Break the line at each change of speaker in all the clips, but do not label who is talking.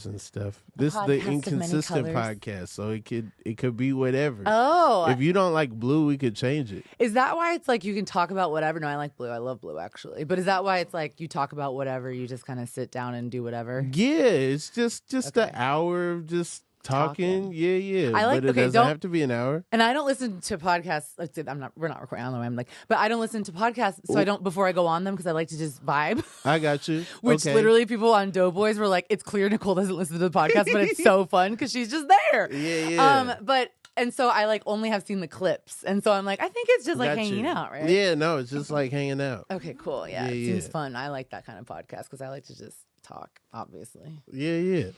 and stuff. This is the
Podcast of many
inconsistent
colors.
podcast, so it could be whatever.
Oh,
If you don't like blue, we could change it.
is that why it's like you can talk about whatever? No, I like blue. I love blue actually. But is that why it's like you talk about whatever? You just kind of sit down and do whatever.
Yeah, it's just
Okay.
an hour of just talking. Yeah.
I like-
but it
okay,
doesn't
don't-
have to be an hour.
And I don't listen to podcasts. We're not recording. I don't know why I'm like, but I don't listen to podcasts. So I don't before I go on them because I like to just vibe.
I got you.
Which
Okay.
literally people on Doughboys were like, it's clear Niccole doesn't listen to the podcast, but it's so fun because she's just there.
Yeah.
And so I like only have seen the clips, and so I'm like, I think it's just like
Got
hanging
you.
out, right?
Yeah, no, it's just like hanging out.
Okay, cool. Yeah, it
Yeah,
seems
yeah.
fun. I like that kind of podcast because I like to just talk. Obviously.
Yeah.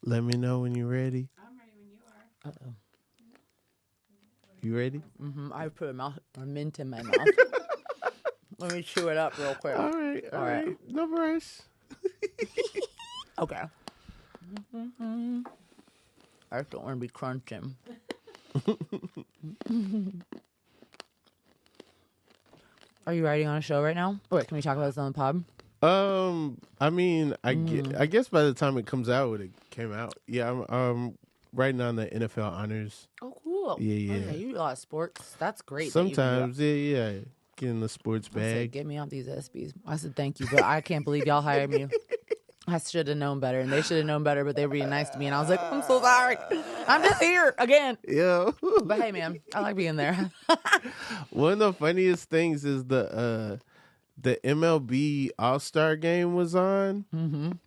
Let me know when you're ready.
I'm ready when you are.
Uh-oh.
You ready?
I put a mint in my mouth. Let me chew it up real quick.
All right. No rush.
Okay. I just don't want to be crunching. Are you writing on a show right now? Wait, can we talk about this on the pod?
I mean, I guess by the time it comes out, it came out. Yeah, I'm writing on the NFL honors.
Oh, cool.
Yeah.
Okay, you do a lot of sports. That's great. that you can do
Sometimes, yeah. Getting the sports
that. I said,
bag.
get me off these ESPYs. I said, thank you, but I can't believe y'all hired me. I should have known better, and they should have known better, but they were being nice to me, and I was like, I'm so sorry. I'm just here again.
Yeah.
But hey, man, I like being there.
One of the funniest things is the MLB All-Star game was on,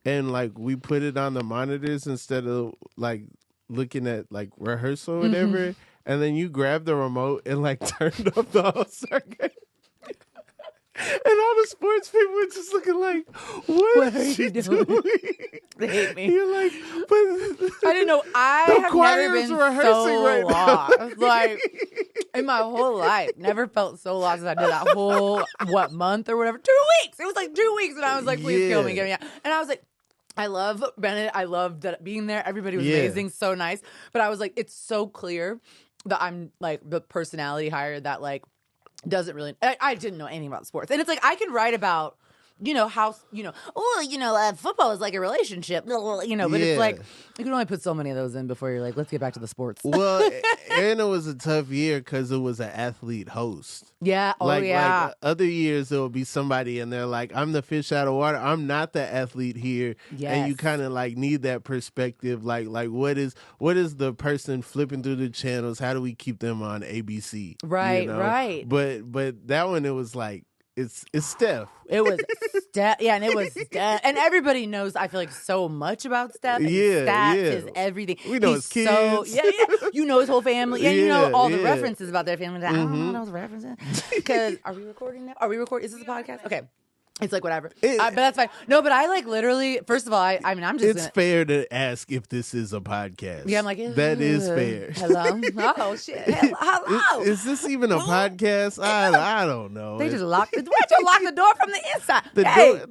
and like we put it on the monitors instead of like looking at like rehearsal or whatever, and then you grabbed the remote and like turned off the All-Star game. And all the sports people were just looking like, what
are
is she
you doing?
doing?
They hate me.
You're like, but
I didn't know. I
The
have never
choir's
been
rehearsing
so
right now.
lost. Like, in my whole life, never felt so lost as I did that whole, month or whatever. 2 weeks. It was like 2 weeks. And I was like, please kill me, get me out. And I was like, I love Bennett. I loved that being there. Everybody was amazing, so nice. But I was like, it's so clear that I'm like the personality hire that like doesn't really. I didn't know anything about sports, and it's like I can write about. How, football is like a relationship, but it's like, you can only put so many of those in before you're like, let's get back to the sports.
Well, and it was a tough year because it was an athlete host.
Yeah. Oh,
Like other years, there will be somebody and they're like, I'm the fish out of water. I'm not the athlete here.
Yes.
And you kind of like need that perspective. Like what is the person flipping through the channels? How do we keep them on ABC?
Right, right.
But that one, it was like, it's Steph.
It was Steph. Yeah, and it was Steph. And everybody knows, I feel like, so much about Steph. And stats is everything.
We know his kids.
You know his whole family. And you know all the
Yeah.
references about their family. I don't know those references. Because, are we recording now? Are we recording? Is this a podcast? Okay. It's like whatever. But that's fine. No, but I like literally, first of all, I mean, I'm just.
It's fair to ask if this is a podcast.
Yeah, I'm like,
that is fair.
Hello? Oh, shit. Hello.
Is this even a podcast? I don't know.
They just locked the door. Why'd you lock the door from the inside?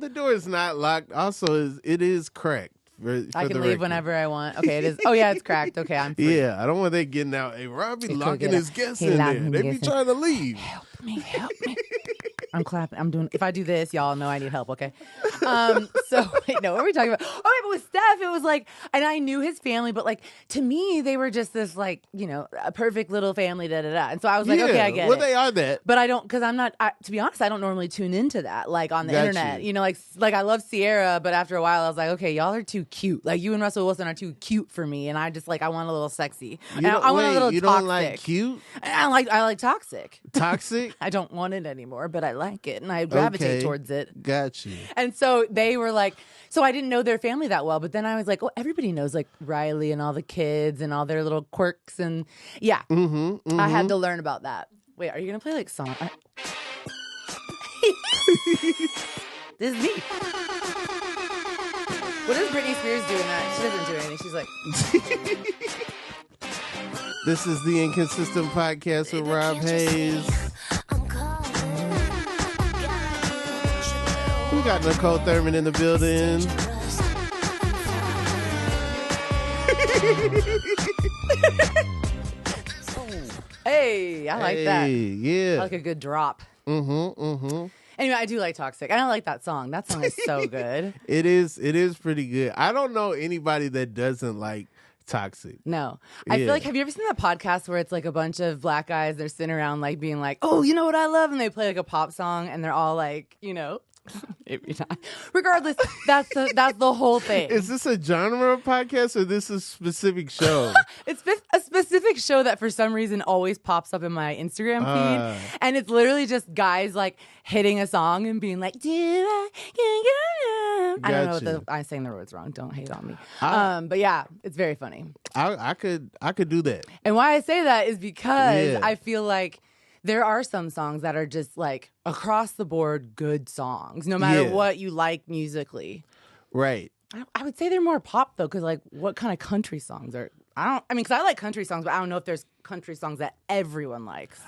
The door is not locked. Also, it is cracked.
I can leave whenever I want. Okay, it is. Oh, yeah, it's cracked. Okay, I'm free.
Yeah, I don't want that getting out. Hey, Rob be locking his guests
He
in
locked
there.
his
They be
guests in.
trying to leave.
Help me. I'm clapping. I'm doing. If I do this, y'all know I need help. Okay. So wait, no, what are we talking about? Oh, wait, but with Steph, it was like, and I knew his family, but like to me, they were just this like a perfect little family. Da da da. And so I was like, okay, I get it.
Well, they are that.
But I don't, because I'm not. To be honest, I don't normally tune into that like on the internet. Like I love Sierra, but after a while, I was like, okay, y'all are too cute. Like you and Russell Wilson are too cute for me, and I just like I want a little sexy. I want a little
you
toxic.
don't like cute?
I like toxic.
Toxic?
I don't want it anymore, but I like it and I gravitate towards it.
Got you.
And so they were like, so I didn't know their family that well, but then I was like, oh, everybody knows like Riley and all the kids and all their little quirks and yeah. I had to learn about that. Wait, are you gonna play like song? This is me. What does Britney Spears do in that? She doesn't do anything. She's like.
This is the Inconsistent Podcast with Rob Haze. We got Niccole Thurman in the building.
Hey, I like that.
Yeah.
I like a good drop. Anyway, I do like Toxic. I don't like that song. That song is so good.
It is pretty good. I don't know anybody that doesn't like Toxic.
No. I feel like, have you ever seen that podcast where it's like a bunch of black guys, they're sitting around like being like, oh, you know what I love? And they play like a pop song and they're all like, you know, maybe not. Regardless, that's the whole thing.
Is this a genre podcast or this is a specific show?
It's a specific show that for some reason always pops up in my Instagram feed. And it's literally just guys like hitting a song and being like, I don't know I'm saying the words wrong. Don't hate on me. But yeah, it's very funny.
I could do that.
And why I say that is because I feel like there are some songs that are just like across the board good songs, no matter what you like musically.
Right.
I would say they're more pop though, because like what kind of country songs are? Because I like country songs, but I don't know if there's country songs that everyone likes.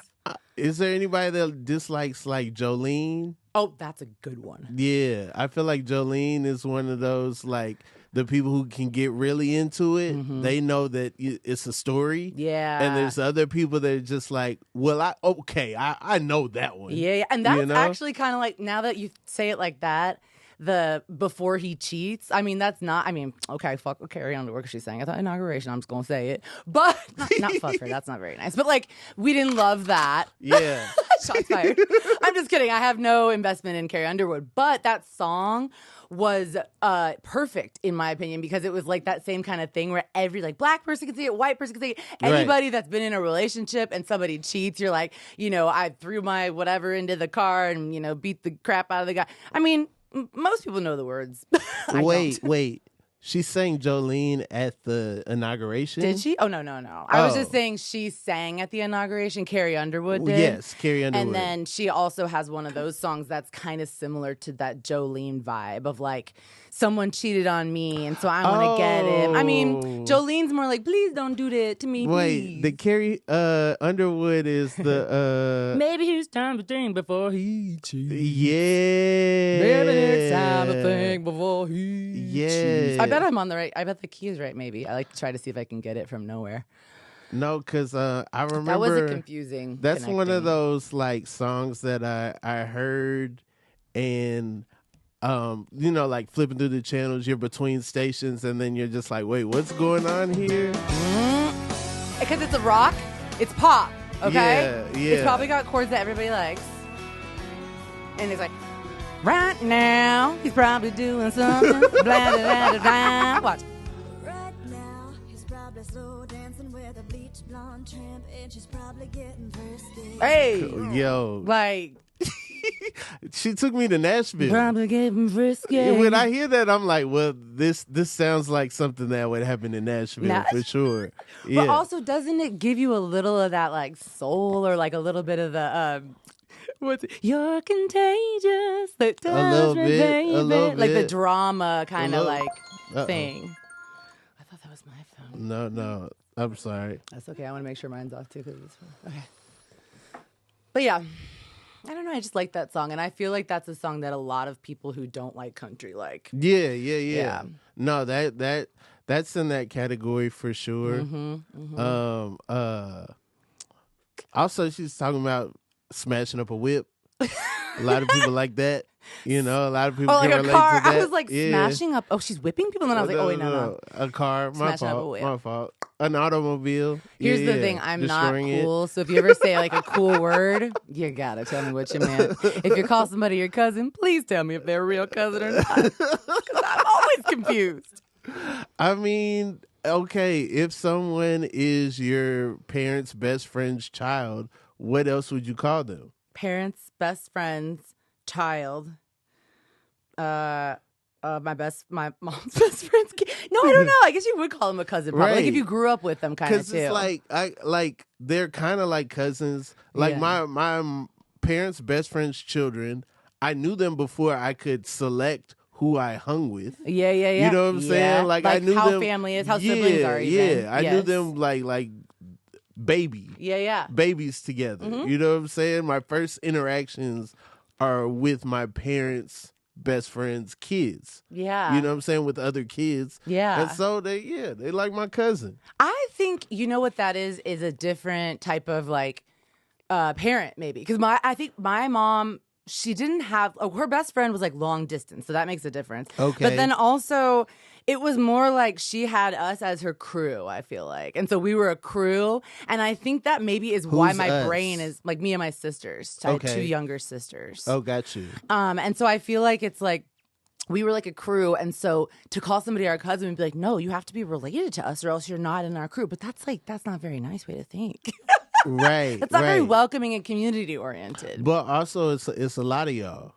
Is there anybody that dislikes like Jolene?
Oh, that's a good one.
Yeah, I feel like Jolene is one of those like the people who can get really into it. Mm-hmm. They know that it's a story.
Yeah.
And there's other people that are just like, well, I know that one.
Yeah. And that's actually kind of like, now that you say it like that, the before he cheats. Okay, fuck Carrie Underwood because she's saying, I thought inauguration, I'm just going to say it. But, not fuck her, that's not very nice. But like, we didn't love that.
Yeah.
Shots fired. I'm just kidding. I have no investment in Carrie Underwood. But that song was perfect in my opinion because it was like that same kind of thing where every like black person can see it, white person can see it, anybody that's been in a relationship and somebody cheats, you're like, you know, I threw my whatever into the car and, you know, beat the crap out of the guy. I mean, most people know the words.
Wait. She sang Jolene at the inauguration?
Did she? Oh, no. I was just saying she sang at the inauguration. Carrie Underwood did.
Yes, Carrie Underwood.
And then she also has one of those songs that's kind of similar to that Jolene vibe of like, someone cheated on me, and so I want to get him. I mean, Jolene's more like, please don't do that to me, please.
The Carrie Underwood is the...
Maybe it's time to think before he cheats.
Yeah.
Maybe it's time to think before he cheats. I bet I'm on the right... I bet the key is right, maybe. I like to try to see if I can get it from nowhere.
No, because I remember...
That was a confusing
That's one of those like songs that I heard and... you know, like flipping through the channels, you're between stations, and then you're just like, wait, what's going on here?
Because it's a rock, it's pop, okay?
Yeah.
It's probably got chords that everybody likes. And it's like, right now, he's probably doing something. Blah, blah, blah, blah. Watch.
Right now, he's probably slow dancing with a bleach blonde tramp, and she's probably getting frisky.
Hey!
Yo.
Like...
She took me to Nashville.
Probably getting frisky.
When I hear that, I'm like, well, this sounds like something that would happen in Nashville for sure. Yeah.
But also, doesn't it give you a little of that like soul or like a little bit of the what's it? You're contagious. A
little bit.
Like the drama kind of like thing. I thought that was my phone.
No. I'm sorry.
That's okay. I want to make sure mine's off too. Okay. But yeah. I don't know. I just like that song, and I feel like that's a song that a lot of people who don't like country like.
Yeah. No, that's in that category for sure. Also, she's talking about smashing up a whip. A lot of people like that. You know, a lot of people can relate to that.
I was like smashing up. Oh, she's whipping people, and then I was like, oh wait, no.
A car. My fault. An automobile.
Here's the thing. I'm not cool. So if you ever say like a cool word, you gotta tell me what you meant. If you call somebody your cousin, please tell me if they're a real cousin or not. Because I'm always confused.
I mean, okay, if someone is your parents' best friend's child, what else would you call them?
Parents, best friends, child. My mom's best friend's kid. No, I don't know. I guess you would call them a cousin, probably. Right. Like if you grew up with them, kind of too.
Because it's like they're kind of like cousins. Like my parents' best friend's children. I knew them before I could select who I hung with.
Yeah.
You know what I'm saying? Like I knew
how
them,
family is, how siblings are. Even.
I knew them like baby.
Yeah.
Babies together. You know what I'm saying? My first interactions are with my parents' best friends' kids. Yeah. You know what I'm saying? With other kids.
Yeah.
And so they like my cousin.
I think, you know what that is a different type of like parent maybe. Because I think my mom, she didn't have, her best friend was like long distance, so that makes a difference.
Okay.
But then also, it was more like she had us as her crew, I feel like. And so we were a crew. And I think that maybe is why my
us?
brain is like me and my sisters. I had
Okay.
2 younger sisters.
Oh, got you.
And so I feel like it's like, we were like a crew, and so to call somebody our cousin and be like, no, you have to be related to us or else you're not in our crew. But that's not a very nice way to think.
Right.
That's not very welcoming and community oriented.
But also, it's a lot of y'all.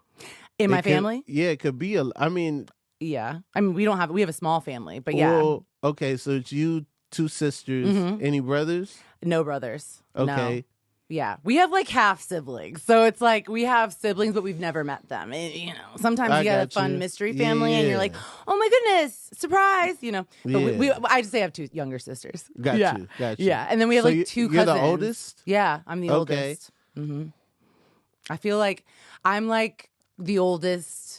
In my family?
Yeah, it could be I mean,
yeah. I mean, we have a small family, but yeah.
Well, okay, so it's you, 2 sisters. Any brothers?
No brothers.
Okay.
No. Yeah, we have like half siblings, so it's like we have siblings, but we've never met them. Sometimes you get a fun mystery family, and you're like, "Oh my goodness, surprise!" But I just say I have 2 younger sisters.
Got you.
Yeah, and then we have 2 cousins.
You're the oldest?
Yeah, I'm the oldest. I feel like I'm like the oldest.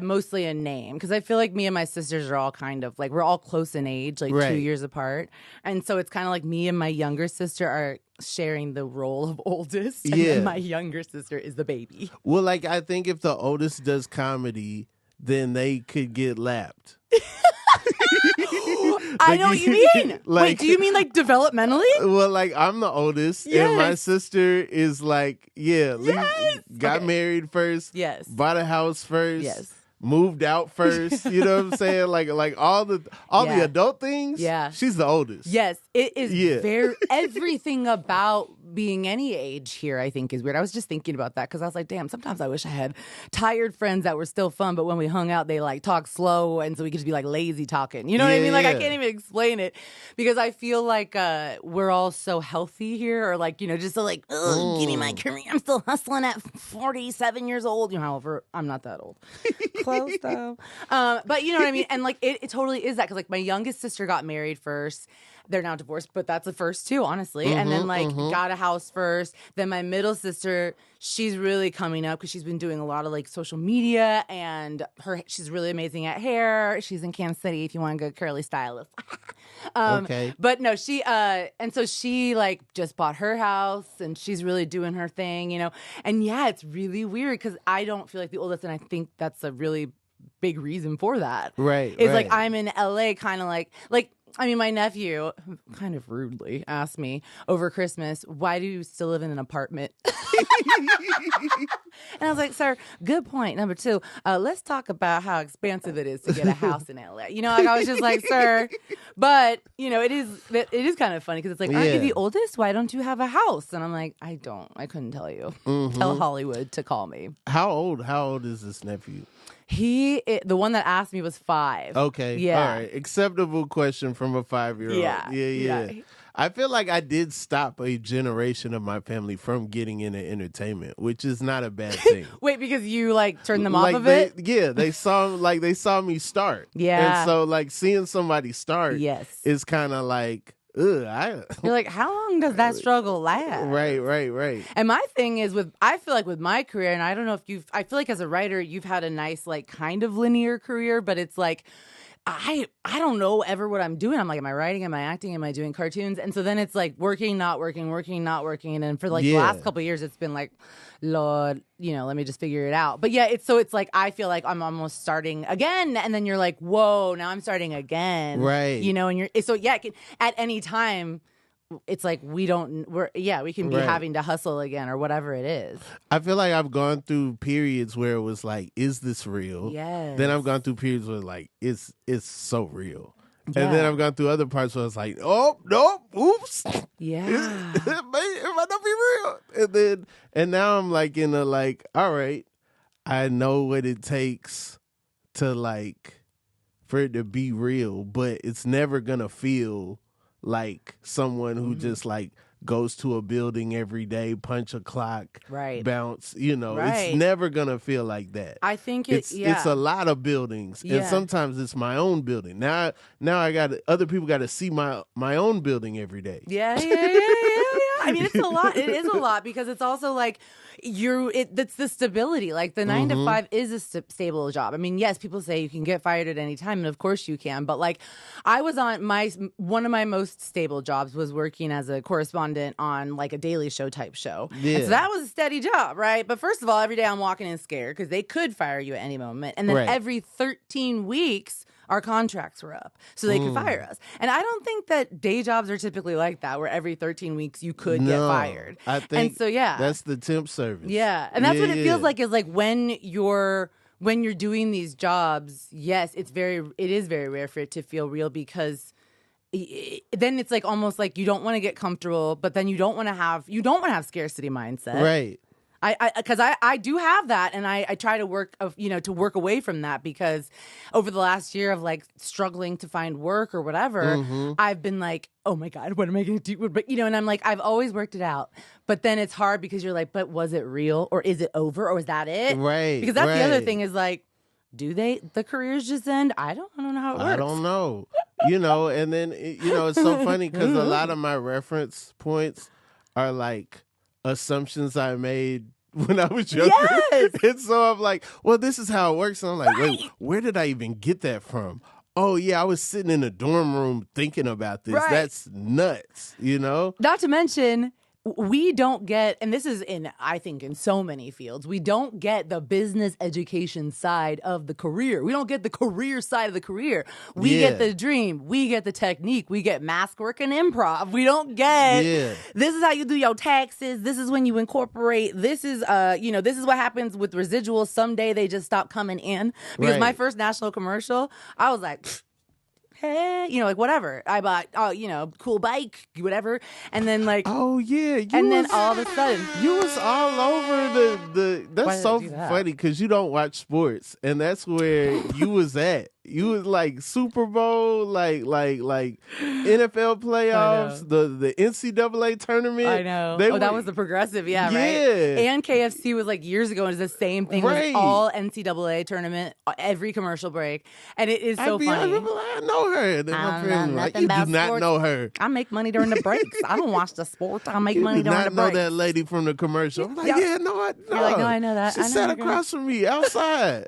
Mostly in name, because I feel like me and my sisters are all kind of like, we're all close in age, like 2 years apart, and so it's kind of like me and my younger sister are sharing the role of oldest, and then my younger sister is the baby.
Well, like, I think if the oldest does comedy, then they could get lapped.
I know what you mean. Wait, do you mean like developmentally?
Well, like, I'm the oldest, and my sister is like, got married first, bought a house first, moved out first. You know what I'm saying? Like all the adult things. Yeah, she's the oldest.
Yes, it is. Very everything about being any age here, I think, is weird. I was just thinking about that because I was like, damn, sometimes I wish I had tired friends that were still fun, but when we hung out, they like talk slow, and so we could just be like lazy talking. You know what I mean? Like, I can't even explain it because I feel like we're all so healthy here, or like, just so like, give me my career. I'm still hustling at 47 years old. However, I'm not that old. Close though. But you know what I mean? And like, it totally is that, because like my youngest sister got married first. They're now divorced, but that's the first too, honestly. And then like got a house first. Then my middle sister, she's really coming up because she's been doing a lot of like social media, and she's really amazing at hair. She's in Kansas City if you want a good curly stylist.
Okay.
But no, she and so she like just bought her house, and she's really doing her thing, And yeah, it's really weird because I don't feel like the oldest, and I think that's a really big reason for that.
Right.
It's like I'm in LA, kind of like. I mean, my nephew kind of rudely asked me over Christmas, why do you still live in an apartment? And I was like, sir, good point. Number 2, let's talk about how expensive it is to get a house in LA. Like, I was just like, sir, but, it is kind of funny because it's like, aren't you the oldest? Why don't you have a house? And I'm like, I couldn't tell you. Tell Hollywood to call me.
How old is this nephew?
The one that asked me was 5.
Okay.
Yeah.
All right. Acceptable question from a 5-year-old. Yeah. I feel like I did stop a generation of my family from getting into entertainment, which is not a bad thing.
Wait, because you like turned them off of
it?
it?
Yeah, they saw me start.
Yeah.
And so like seeing somebody start is kind of like,
you're like, how long does that struggle last?
Right.
And my thing is I feel like with my career, and I don't know if I feel like as a writer, you've had a nice, like, kind of linear career, but it's like, I don't know ever what I'm doing. I'm like, am I writing? Am I acting? Am I doing cartoons? And so then it's like working, not working, working, not working. And then for like the last couple of years, it's been like, Lord, let me just figure it out. But yeah, it's like I feel like I'm almost starting again. And then you're like, whoa, now I'm starting again.
Right.
And at any time, it's like we can be having to hustle again or whatever it is.
I feel like I've gone through periods where it was like, is this real?
Yes.
Then I've gone through periods where like it's so real. Yeah. And then I've gone through other parts where it's like, oh no, oops.
Yeah.
It might not be real. And now I'm like in a like, all right, I know what it takes to like for it to be real, but it's never gonna feel like someone who just like goes to a building every day, punch a clock, bounce, it's never gonna feel like that.
I think
it's a lot of buildings, and sometimes it's my own building. Now I got other people got to see my own building every day.
Yeah. I mean, it's a lot. It is a lot because it's also like that's the stability. Like the 9 to 5 is a stable job. I mean, yes, people say you can get fired at any time, and of course you can. But like, I was on one of my most stable jobs was working as a correspondent on like a Daily Show type show.
Yeah.
And so that was a steady job, right? But first of all, every day I'm walking in scared because they could fire you at any moment, and then every 13 weeks. Our contracts were up, so they could fire us. And I don't think that day jobs are typically like that, where every 13 weeks you could get fired.
I think
and so,
that's the temp service.
Yeah, and that's what it feels like. Is like when you're doing these jobs. Yes, it is very rare for it to feel real because then it's like almost like you don't want to get comfortable, but then you don't want to have scarcity mindset,
right?
Because I do have that, and I try to work away from that because over the last year of like struggling to find work or whatever, I've been like, oh my God, what am I going to do? But and I'm like, I've always worked it out, but then it's hard because you're like, but was it real or is it over or is that it?
Right.
Because that's the other thing is like, do the careers just end? I don't know how it works.
I don't know. And then it's so funny because a lot of my reference points are like assumptions I made when I was younger.
Yes.
And so I'm like, well, this is how it works. And I'm like, wait, where did I even get that from? Oh, yeah, I was sitting in a dorm room thinking about this.
Right.
That's nuts,
Not to mention, we don't get, and this is I think in so many fields, we don't get the business education side of the career. We don't get the career side of the career. We get the dream. We get the technique. We get mask work and improv. We don't get, this is how you do your taxes. This is when you incorporate. This is, this is what happens with residuals. Someday they just stop coming in. Because my first national commercial, I was like, hey, like whatever. I bought, cool bike, whatever. And then like,
oh yeah.
Then all of a sudden,
you was all over the that's so funny because you don't watch sports. And that's where you was at. You was like Super Bowl, like NFL playoffs, the NCAA tournament.
I know. That was the progressive, right? And KFC was like years ago. It was the same thing. Right. It was all NCAA tournament, every commercial break, and it is so funny.
I know her. And my friends were like, you do not know her.
I make money during the breaks. I don't watch the sport. I make money during the breaks.
You do not know that lady from the commercial. I'm like, no.
You're like, no, I know that.
She sat across from me outside.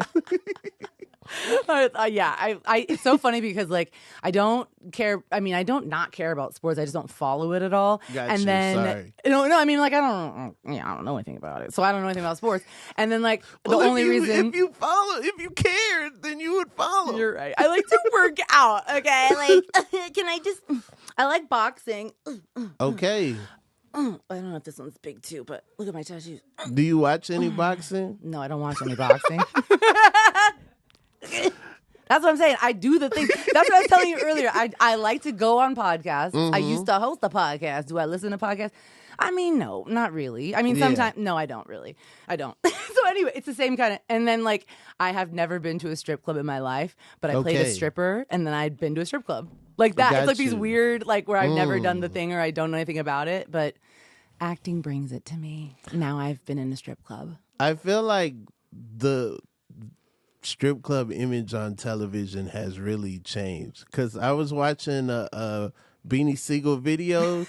It's so funny because like I don't care. I mean, I don't not care about sports. I just don't follow it at all.
Sorry.
No, I mean, like I don't know anything about it, so I don't know anything about sports. And then like the only reason
if you cared, then you would follow.
You're right. I like to work out. Okay, like I like boxing.
Okay.
I don't know if this one's big too, but look at my tattoos.
Do you watch any boxing?
No, I don't watch any boxing. That's what I'm saying. I do the thing. That's what I was telling you earlier. I like to go on podcasts. I used to host a podcast. Do I listen to podcasts? I mean, no, not really. I mean, sometimes, no, I don't really. I don't. So anyway, it's the same kind of, and then like, I have never been to a strip club in my life, but I played a stripper and then I'd been to a strip club. Like that. It's like these weird, like where I've never done the thing or I don't know anything about it, but acting brings it to me. Now I've been in a strip club.
I feel like the strip club image on television has really changed because I was watching a Beanie Siegel video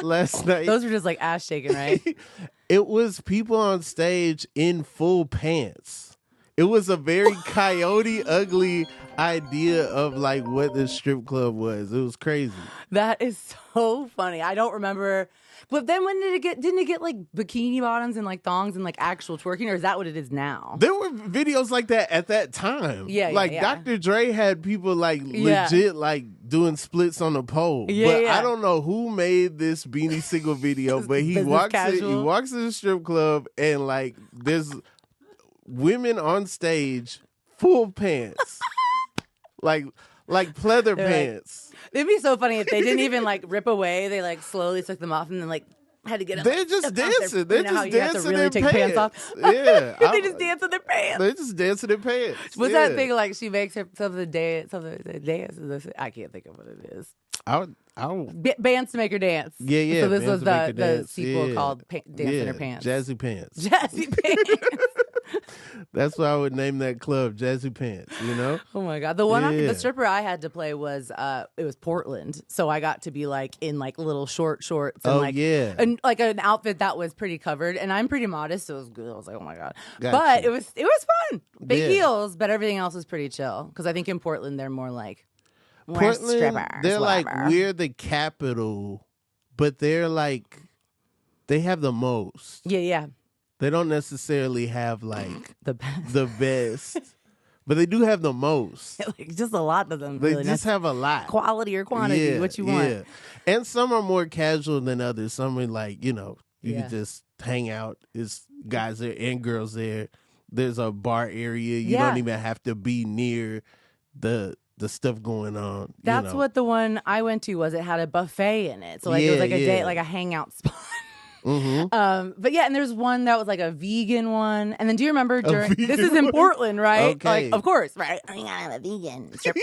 last night.
Those were just like ass shaking, right?
It was people on stage in full pants. It was a very Coyote Ugly idea of like what the strip club was. It was crazy.
That is so funny. I don't remember. But then when didn't it get like bikini bottoms and like thongs and like actual twerking, or is that what it is now?
There were videos like that at that time. Like Dr. Dre had people like legit like doing splits on the pole. I don't know who made this Beanie Siegel video, but he walks in the strip club and like there's women on stage full pants. like pleather pants.
It'd be so funny if they didn't even like rip away. They like slowly took them off and then like had to get them.
They're just dancing. They're just dancing
really
their
take
pants.
Pants off.
Yeah,
they just dance in their pants.
They just dance in their pants.
What's that thing like? She makes her some of the dance. I can't think of what it is. Bands to make her dance.
Yeah.
So this was the sequel called Dance in Her Pants.
Jazzy Pants.
Jazzy Pants.
That's why I would name that club Jazzy Pants, you know?
Oh my God. The
Yeah.
stripper I had to play was it was Portland. So I got to be like in like little shorts and
Oh,
like
yeah.
and like an outfit that was pretty covered. And I'm pretty modest, so it was good. I was like, oh my God.
Gotcha.
But it was fun. Big
Yeah.
heels, but everything else was pretty chill. Because I think in Portland they're more like
Portland,
strippers,
they're like,
whatever.
we're the capital, but they're like, they have the most.
Yeah.
They don't necessarily have like
The best.
the best, but they do have the most.
Like, just a lot of them.
They
Really.
just have a lot.
Quality or quantity, what you want.
Yeah. And some are more casual than others. Some are like, you know, you
Yeah.
can just hang out. It's guys there and girls there. There's a bar area. You
Yeah.
don't even have to be near the stuff going on.
That's
you know.
what the one I went to was. It had a buffet in it. So like it was
Yeah,
like a day,
yeah.
like a hangout spot.
Mm-hmm.
But yeah, and there's one that was like a vegan one. And then do you remember during
vegan
this is in
one?
Portland, right?
Okay.
Like, of course, right? I gotta have a vegan strip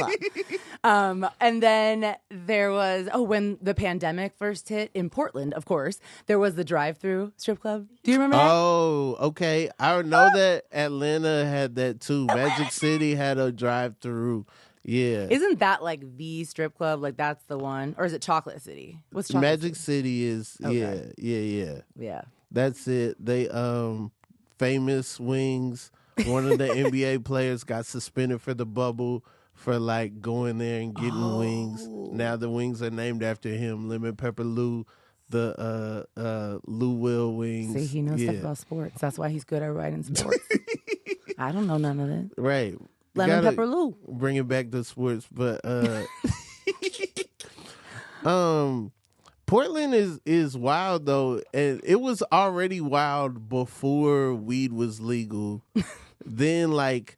club. And then there was when the pandemic first hit in Portland, of course, there was the drive-through strip club. Do you remember that?
Oh, okay. I know that Atlanta had that too. Magic City had a drive-through. Yeah.
Isn't that like the strip club? Like that's the one, or is it Chocolate City? What's Chocolate
Magic City is
Okay.
yeah.
Yeah.
That's it. They Famous Wings. One of the NBA players got suspended for the bubble for like going there and getting wings. Now the wings are named after him. Lemon Pepper Lou, the Lou Will wings.
See, he knows stuff about sports. That's why he's good at writing sports. I don't know none of that.
Right.
Lemon
Gotta
Pepper Lou.
Bring it back to sports, but Portland is wild though, and it was already wild before weed was legal. Then like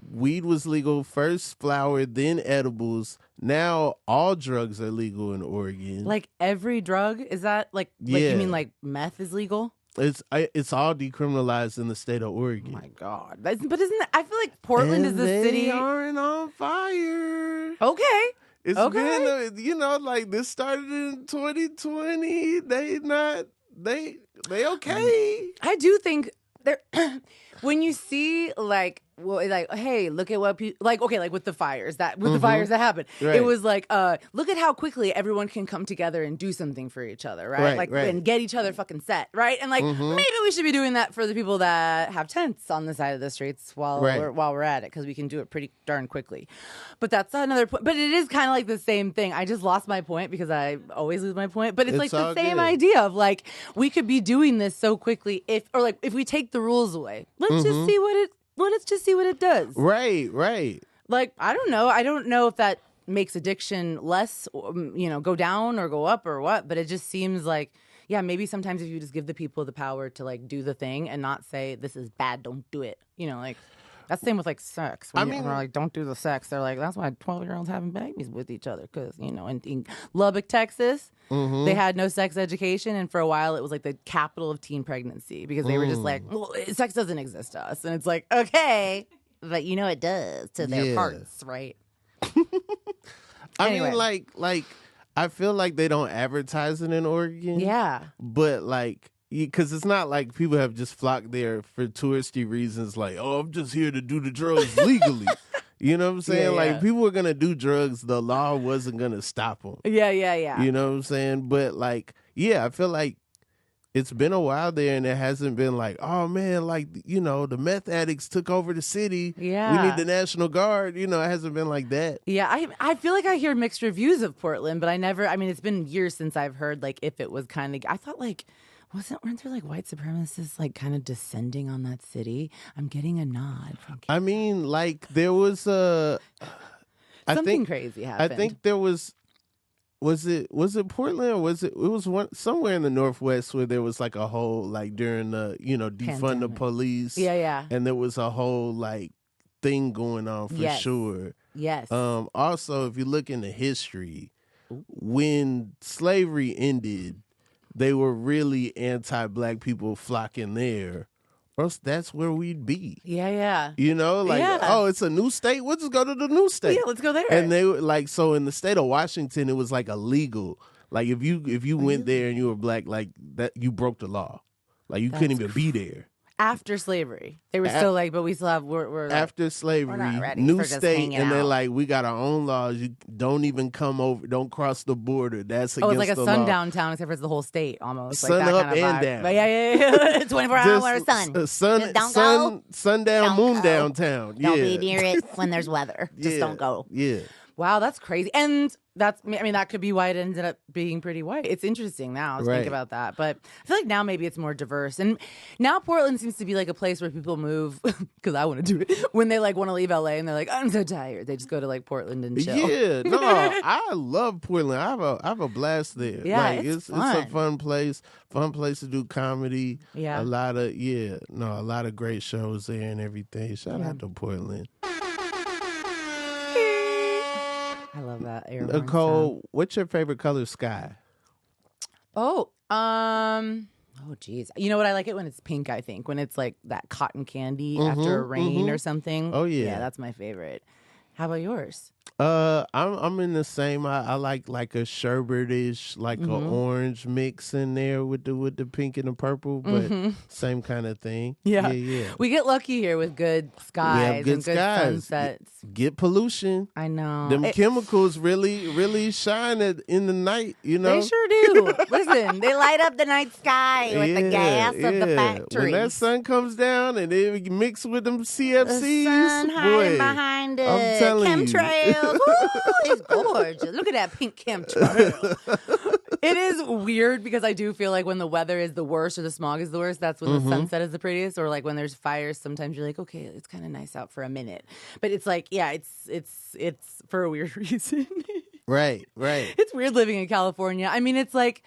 weed was legal first, flower, then edibles. Now all drugs are legal in Oregon.
Like every drug is that like
Yeah.
you mean like meth is legal?
It's all decriminalized in the state of
Oh
Oregon.
my God! But isn't that, I feel like Portland is
And
the
they
city.
aren't on fire.
Okay.
It's
Okay.
been, like this started in 2020. They okay.
I do think there when you see like hey, look at what people like with the fires that happened.
Right.
It was like look at how quickly everyone can come together and do something for each other, right?
Right.
And get each other fucking set, right? And like maybe we should be doing that for the people that have tents on the side of the streets while we're at it, because we can do it pretty darn quickly. But that's another point. But it is kind of like the same thing. I just lost my point because I always lose my point. But it's like the
all
same
good.
idea of like we could be doing this so quickly if we take the rules away. Let's just see what it does.
Right.
Like I don't know if that makes addiction less, go down or go up or what. But it just seems like maybe sometimes if you just give the people the power to like do the thing and not say this is bad, don't do it. Like. That's the same with like sex. When we're like, don't do the sex. They're like, that's why 12-year-olds having babies with each other. Because, in Lubbock, Texas, they had no sex education. And for a while, it was like the capital of teen pregnancy because they were just like, well, sex doesn't exist to us. And it's like, okay, but it does to their parts, right?
I
Anyway.
mean, like, I feel like they don't advertise it in Oregon.
Yeah.
But like, because it's not like people have just flocked there for touristy reasons. Like, oh, I'm just here to do the drugs legally. You know what I'm saying?
Yeah.
Like, people were gonna do drugs. The law wasn't gonna stop them.
Yeah.
You know what I'm saying? But like, I feel like it's been a while there, and it hasn't been like, oh man, like the meth addicts took over the city.
Yeah.
We need the National Guard. It hasn't been like that.
Yeah, I feel like I hear mixed reviews of Portland, but it's been years since I've heard like if it was kind of, I thought like, weren't there like white supremacists like kind of descending on that city? I'm getting a nod from
I mean, like there was
something
think
crazy happened.
I think there was it Portland, or was it was one somewhere in the Northwest where there was like a whole like during the defund the
Pandemic.
police.
Yeah.
And there was a whole like thing going on for
Yes.
sure.
Yes.
Also, if you look into history, when slavery ended, they were really anti-black people flocking there. Or else that's where we'd be.
Yeah.
Oh, it's a new state. We'll just go to the new state.
Yeah, let's go there.
And they were like, so in the state of Washington, it was like illegal. Like if you went there and you were black, like that, you broke the law. Like you couldn't even be there.
After slavery, they were still like, but we still have we're like,
after slavery,
we're not ready
new
for just
state,
hanging
and they're
out.
like, we got our own laws. You don't even come over, don't cross the border. That's against
it's like a
the
sundown town, except for it's the whole state almost.
Sun
like that
up
kind of
and
vibe.
down.
But yeah. 24 hour sun.
Sundown, moon downtown.
Don't be near it when there's weather. Just don't go.
Yeah.
Wow, that's crazy. And that could be why it ended up being pretty white. It's interesting now to think about that. But I feel like now maybe it's more diverse. And now Portland seems to be like a place where people move, because I want to do it, when they like want to leave LA and they're like, I'm so tired. They just go to like Portland and chill.
Yeah, no, I love Portland. I have a blast there.
Yeah,
like,
it's
a fun place to do comedy.
Yeah.
A lot of great shows there and everything. Shout out to Portland.
I love that air horn
Niccole,
sound.
what's your favorite color sky?
Oh, geez. You know what? I like it when it's pink, I think. When it's like that cotton candy after a rain or something.
Oh, yeah.
Yeah, that's my favorite. How about yours?
I'm in the same. I like a sherbetish, like a orange mix in there with the pink and the purple, but same kind of thing.
Yeah.
Yeah.
We get lucky here with good skies
good
and good
skies.
sunsets.
Get pollution.
I know.
Them chemicals really shine in the night, you know?
They sure do. Listen, they light up the night sky with the gas of the factory.
When that sun comes down and it mix with them CFCs,
the sun hiding behind it.
I'm telling you.
Chemtrails. Ooh, it's gorgeous. Look at that pink chemtrail. It is weird because I do feel like when the weather is the worst or the smog is the worst, that's when the sunset is the prettiest. Or like when there's fires, sometimes you're like, okay, it's kind of nice out for a minute. But it's like, yeah, it's for a weird reason.
Right.
It's weird living in California. I mean, it's like,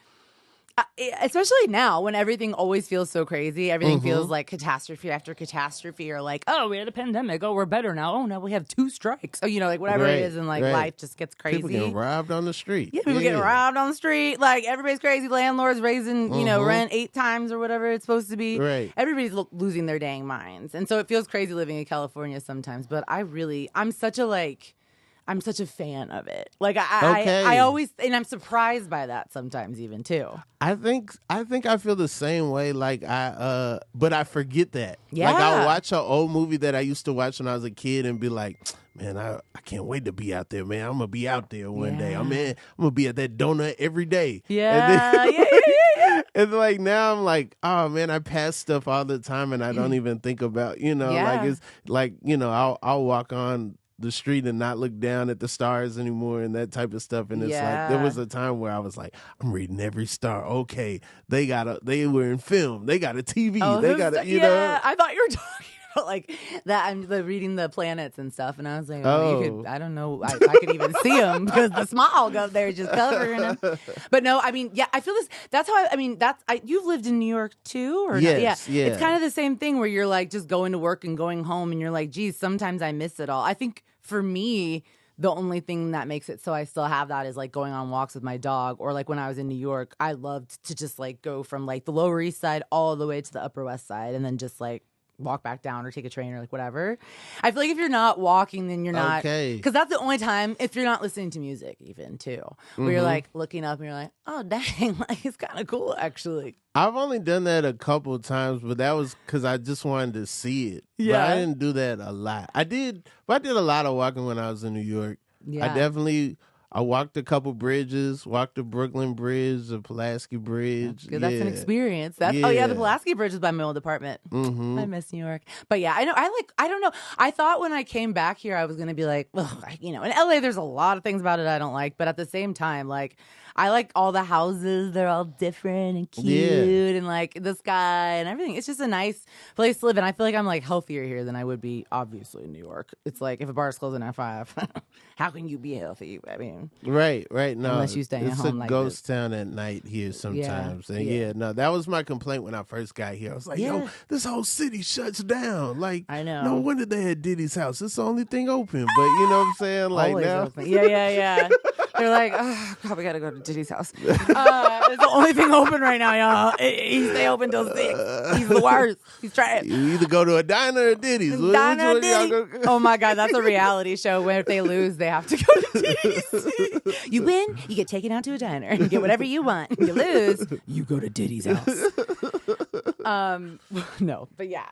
especially now when everything always feels so crazy. Everything feels like catastrophe after catastrophe, or like, oh, we had a pandemic. Oh, we're better now. Oh, now we have 2 strikes. Oh, you know, like whatever it is, and like life just gets crazy.
People getting robbed on the street.
Yeah, people getting robbed on the street. Like everybody's crazy. Landlords raising, rent 8 times or whatever it's supposed to be.
Right.
Everybody's losing their dang minds, and so it feels crazy living in California sometimes. But I'm such a fan of it. Like I always, and I'm surprised by that sometimes even too.
I think I feel the same way. Like but I forget that.
Yeah.
Like I'll watch an old movie that I used to watch when I was a kid and be like, man, I can't wait to be out there, man. I'm gonna be out there one day. I'm gonna be at that donut every day.
Yeah.
And then, and like now I'm like, oh man, I pass stuff all the time and I don't even think about, like it's like, I'll walk on the street and not look down at the stars anymore and that type of stuff. And it's like, there was a time where I was like, I'm reading every star. Okay. They were in film. They got a TV. They got a, you know.
I thought you were talking about like that. I'm reading the planets and stuff. And I was like, I don't know. I could even see them because the smog up there is just covering them. But no, I mean, yeah, I feel this. That's how, you've lived in New York too? Or
yes,
yeah. It's kind of the same thing where you're like just going to work and going home and you're like, geez, sometimes I miss it all. I think for me, the only thing that makes it so I still have that is like going on walks with my dog, or like when I was in New York, I loved to just like go from like the Lower East Side all the way to the Upper West Side and then just like walk back down or take a train or like whatever. I feel like if you're not walking, then you're not, because that's the only time, if you're not listening to music even too, where you're like looking up and you're like, oh dang, like it's kind of cool actually.
I've only done that a couple of times, but that was because I just wanted to see it.
Yeah.
But I didn't do that a lot. I did a lot of walking when I was in New York.
Yeah.
I walked a couple bridges, walked the Brooklyn Bridge, the Pulaski Bridge.
That's an experience. The Pulaski Bridge is by my old apartment. I miss New York. But yeah, I know. I don't know. I thought when I came back here, I was going to be like, well, in LA, there's a lot of things about it I don't like. But at the same time, like, I like all the houses. They're all different and cute and like the sky and everything. It's just a nice place to live. And I feel like I'm like healthier here than I would be, obviously, in New York. It's like if a bar is closing at 5, how can you be healthy? I mean,
right. No,
unless you stay at home.
It's a
like
ghost town at night here sometimes. And that was my complaint when I first got here. I was like, yo, this whole city shuts down. Like,
I know.
No wonder they had Diddy's house. It's the only thing open. But you know what I'm saying? Like
always
now,
open. Yeah. They're like, oh, God, we got to go to Diddy's house. It's the only thing open right now, y'all. He stay open till 6. He's the worst. He's trying.
You either go to a diner or Diddy's.
Diner or Diddy. Oh, my God. That's a reality show where if they lose, they have to go to Diddy's. You win, you get taken out to a diner. You get whatever you want. You lose, you go to Diddy's house. No, but yeah,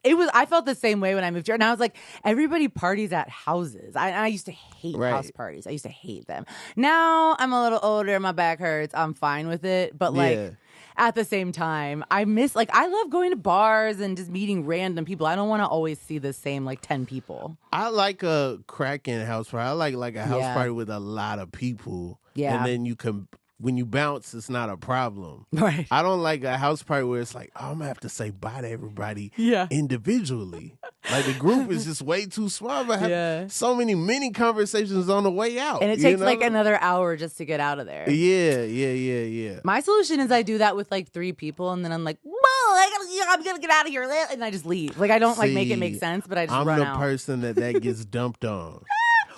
I felt the same way when I moved here. And I was like, everybody parties at houses. I used to hate house parties. I used to hate them. Now I'm a little older. My back hurts. I'm fine with it. But like at the same time, I love going to bars and just meeting random people. I don't want to always see the same like 10 people.
I like a cracking house party. I like a house party with a lot of people. Yeah. And then when you bounce, it's not a problem.
Right.
I don't like a house party where it's like, I'm going to have to say bye to everybody individually. Like the group is just way too small. But have so many conversations on the way out.
And it takes like another hour just to get out of there.
Yeah.
My solution is I do that with like 3 people and then I'm like, I'm going to get out of here. And I just leave. Like I don't like make it make sense, but I just run out.
I'm the person that gets dumped on.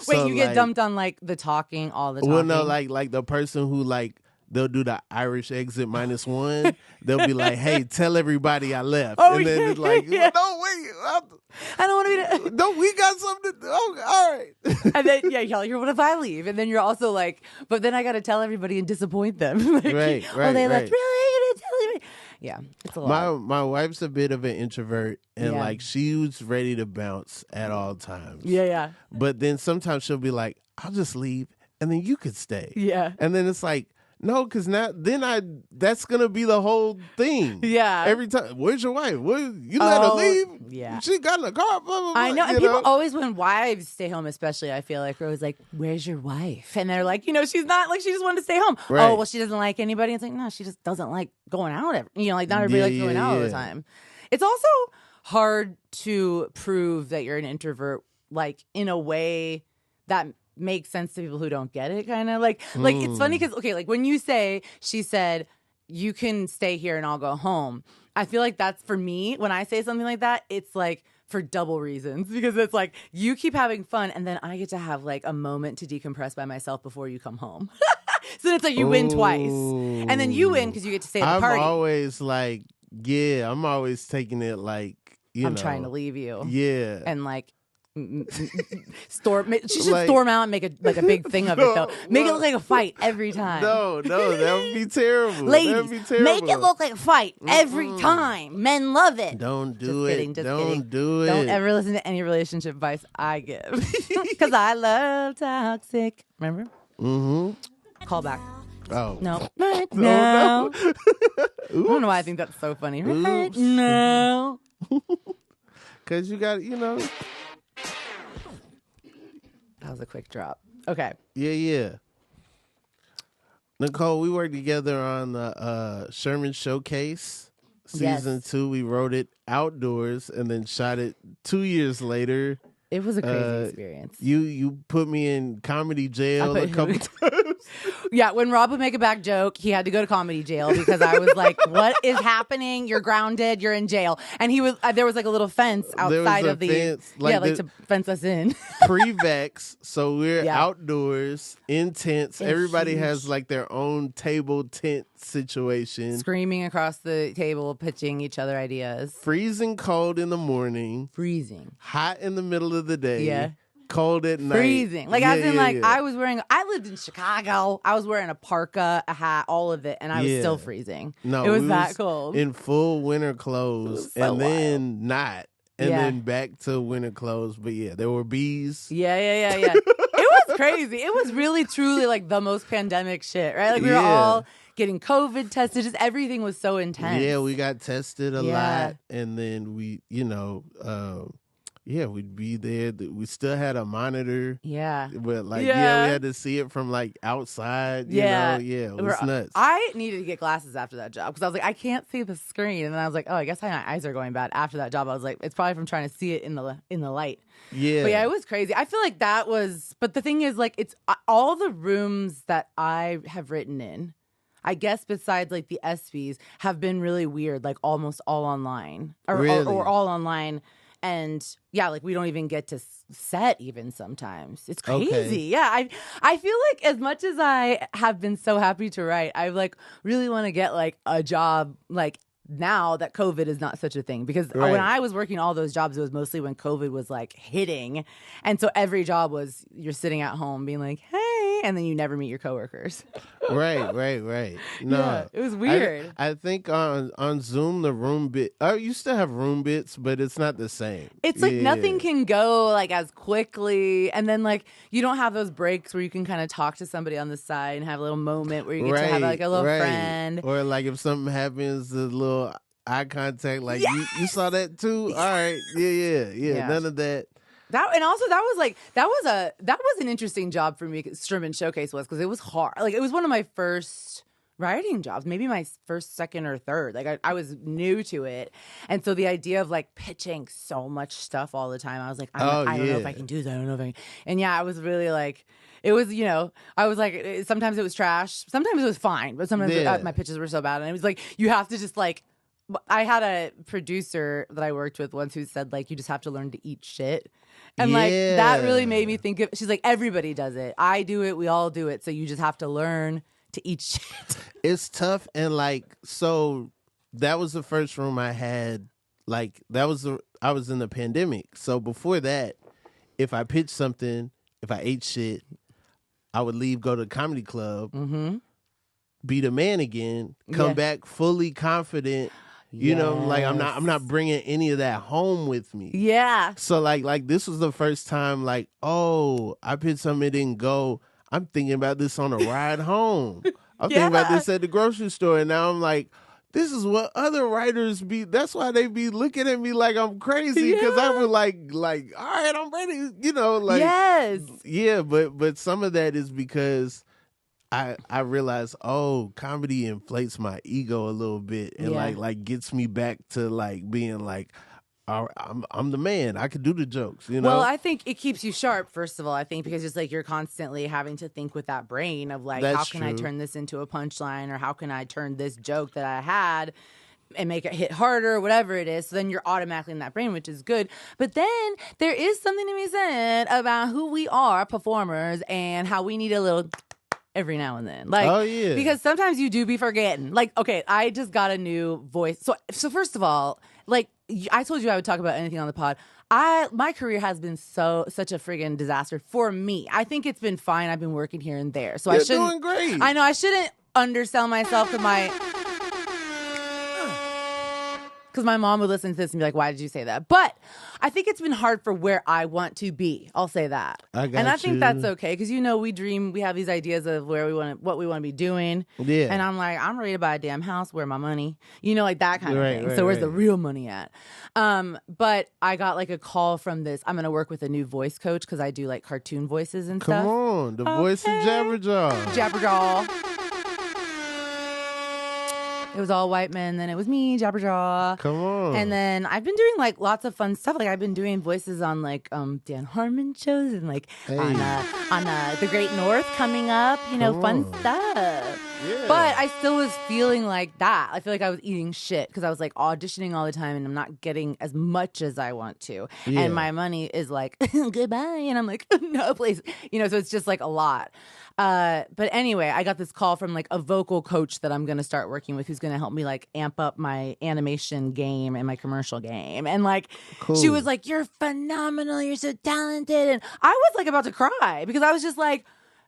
Wait, so, you get dumped on like the talking, all the talking?
Well, no, like the person who like they'll do the Irish exit -1. They'll be like, "Hey, tell everybody I left," and then it's like, well, "No, wait,
I don't want to be."
No, we got something. Oh, all right.
And then you're what if I leave? And then you're also like, but then I got to tell everybody and disappoint them. Like,
right.
Oh, they left. Really? You're gonna tell me? Yeah, it's a lot.
My wife's a bit of an introvert, and like she's ready to bounce at all times.
Yeah.
But then sometimes she'll be like, "I'll just leave, and then you could stay."
Yeah.
And then it's like, no, because that's gonna be the whole thing.
Yeah.
Every time, where's your wife? You let her leave?
Yeah.
She got in the car. Blah, blah, blah,
I know. And people always, when wives stay home, especially, I feel like are always like, "Where's your wife?" And they're like, she's not like she just wanted to stay home. Right. Oh, well, she doesn't like anybody. It's like, no, she just doesn't like going out. Like not everybody likes going out all the time. It's also hard to prove that you're an introvert, like in a way that makes sense to people who don't get it, kind of like it's funny because like when she said you can stay here and I'll go home, I feel like that's for me when I say something like that, it's like for double reasons, because it's like you keep having fun and then I get to have like a moment to decompress by myself before you come home. So then it's like you win twice, and then you win because you get to stay at the party.
I'm always like, I'm always taking it like,
I'm trying to leave you, and like she should
like,
storm out and make a big thing of it though. Make it look like a fight every time.
No, that would be terrible.
Ladies,
that would be terrible.
Make it look like a fight every time. Men love it.
Don't do it.
Just
Don't
kidding.
do it.
Don't ever listen to any relationship advice I give, because I love toxic. Remember?
Mm-hmm.
Call back.
Oh
no! Right now. I don't know why I think that's so funny. Right now.
Because you got,
That was a quick drop. Okay.
Yeah. Niccole, we worked together on the Sherman Showcase season 2. We wrote it outdoors and then shot it 2 years later.
It was a crazy experience.
You put me in comedy jail a couple times.
Yeah, when Rob would make a back joke, he had to go to comedy jail because I was like, "What is happening? You're grounded. You're in jail." And there was like a little fence outside of the fence, to fence us in.
Pre-vex, so we're outdoors in tents. Everybody has like their own table tent situation.
Screaming across the table, pitching each other ideas.
Freezing cold in the morning.
Freezing.
Hot in the middle of the day.
Yeah.
Cold at night.
Freezing. Like, I lived in Chicago. I was wearing a parka, a hat, all of it, and I was still freezing.
No,
it was that cold.
In full winter clothes,
so
then not. And then back to winter clothes. But there were bees.
Yeah. It was crazy. It was really, truly like the most pandemic shit, right? Like we were all getting COVID tested. Just everything was so intense.
Yeah, we got tested a lot. And then we, we'd be there. We still had a monitor. Yeah. But we had to see it from like outside. It was nuts.
I needed to get glasses after that job because I was like, I can't see the screen. And then I was like, oh, I guess my eyes are going bad after that job. I was like, it's probably from trying to see it in the light.
Yeah.
But it was crazy. I feel like that was, but the thing is, like, it's all the rooms that I have written in, I guess besides like the ESPYs, have been really weird, like almost all online or all online. And like we don't even get to set even sometimes. It's crazy. Okay. Yeah, I feel like as much as I have been so happy to write, I like really want to get like a job like now that COVID is not such a thing. Because when I was working all those jobs, it was mostly when COVID was like hitting. And so every job was you're sitting at home being like, hey, and then you never meet your coworkers.
Right. No,
Yeah, it was weird.
I think on Zoom the room bit. Oh, you still have room bits, but it's not the same.
It's like nothing can go like as quickly, and then like you don't have those breaks where you can kind of talk to somebody on the side and have a little moment where you get to have like a little friend,
or like if something happens, a little eye contact. Like you saw that too. All right, yeah. None of that.
That was an interesting job for me. Sherman Showcase was because it was hard. Like it was one of my first writing jobs, maybe my first, second, or third. Like I was new to it, and so the idea of like pitching so much stuff all the time, I was like, I don't know if I can do that. I don't know if I can. And yeah, I was really like, it was, I was like, sometimes it was trash, sometimes it was fine, but sometimes my pitches were so bad, and it was like you have to just like. I had a producer that I worked with once who said like you just have to learn to eat shit. And like that really made me think of, she's like, everybody does it. I do it, we all do it. So you just have to learn to eat shit.
It's tough. And like, so that was the first room I had. Like I was in the pandemic. So before that, if I pitched something, if I ate shit, I would leave, go to a comedy club, be the man again, come back fully confident. You know, like I'm not bringing any of that home with me.
Yeah.
So like this was the first time like, oh, I pitched something, it didn't go. I'm thinking about this on a ride home. I'm thinking about this at the grocery store. And now I'm like, this is what other writers be. That's why they be looking at me like I'm crazy. Because I was like, all right, I'm ready. Like,
yes.
Yeah, but some of that is because I realized, comedy inflates my ego a little bit and like gets me back to like being like, I'm the man. I could do the jokes,
Well, I think it keeps you sharp, first of all, I think, because it's like you're constantly having to think with that brain of like, how can I turn this into a punchline, or how can I turn this joke that I had and make it hit harder, whatever it is. So then you're automatically in that brain, which is good. But then there is something to be said about who we are, performers, and how we need a little every now and then. Like, because sometimes you do be forgetting. Like, okay, I just got a new voice. So first of all, like I told you I would talk about anything on the pod. My career has been such a friggin' disaster for me. I think it's been fine. I've been working here and there. So
You're
I shouldn't
doing great.
I know I shouldn't undersell myself because my mom would listen to this and be like, why did you say that? But I think it's been hard for where I want to be. I'll say that. I think that's okay because, we dream, we have these ideas of what we want to be doing. Yeah. And I'm like, I'm ready to buy a damn house. Where my money? Like that kind of thing. So where's the real money at? But I got like a call from this. I'm going to work with a new voice coach because I do like cartoon voices and stuff.
Come on. The voice of Jabberjaw.
Jabberjaw. It was all white men, then it was me, Jabberjaw.
Come on.
And then I've been doing like lots of fun stuff. Like I've been doing voices on like Dan Harmon shows and like on The Great North coming up, fun stuff. Yeah. But I still was feeling like that. I feel like I was eating shit because I was like auditioning all the time and I'm not getting as much as I want to. Yeah. And my money is like, goodbye. And I'm like, no, please. So it's just like a lot. But anyway, I got this call from like a vocal coach that I'm going to start working with who's going to help me like amp up my animation game and my commercial game. And like, She was like, you're phenomenal. You're so talented. And I was like about to cry because I was just like,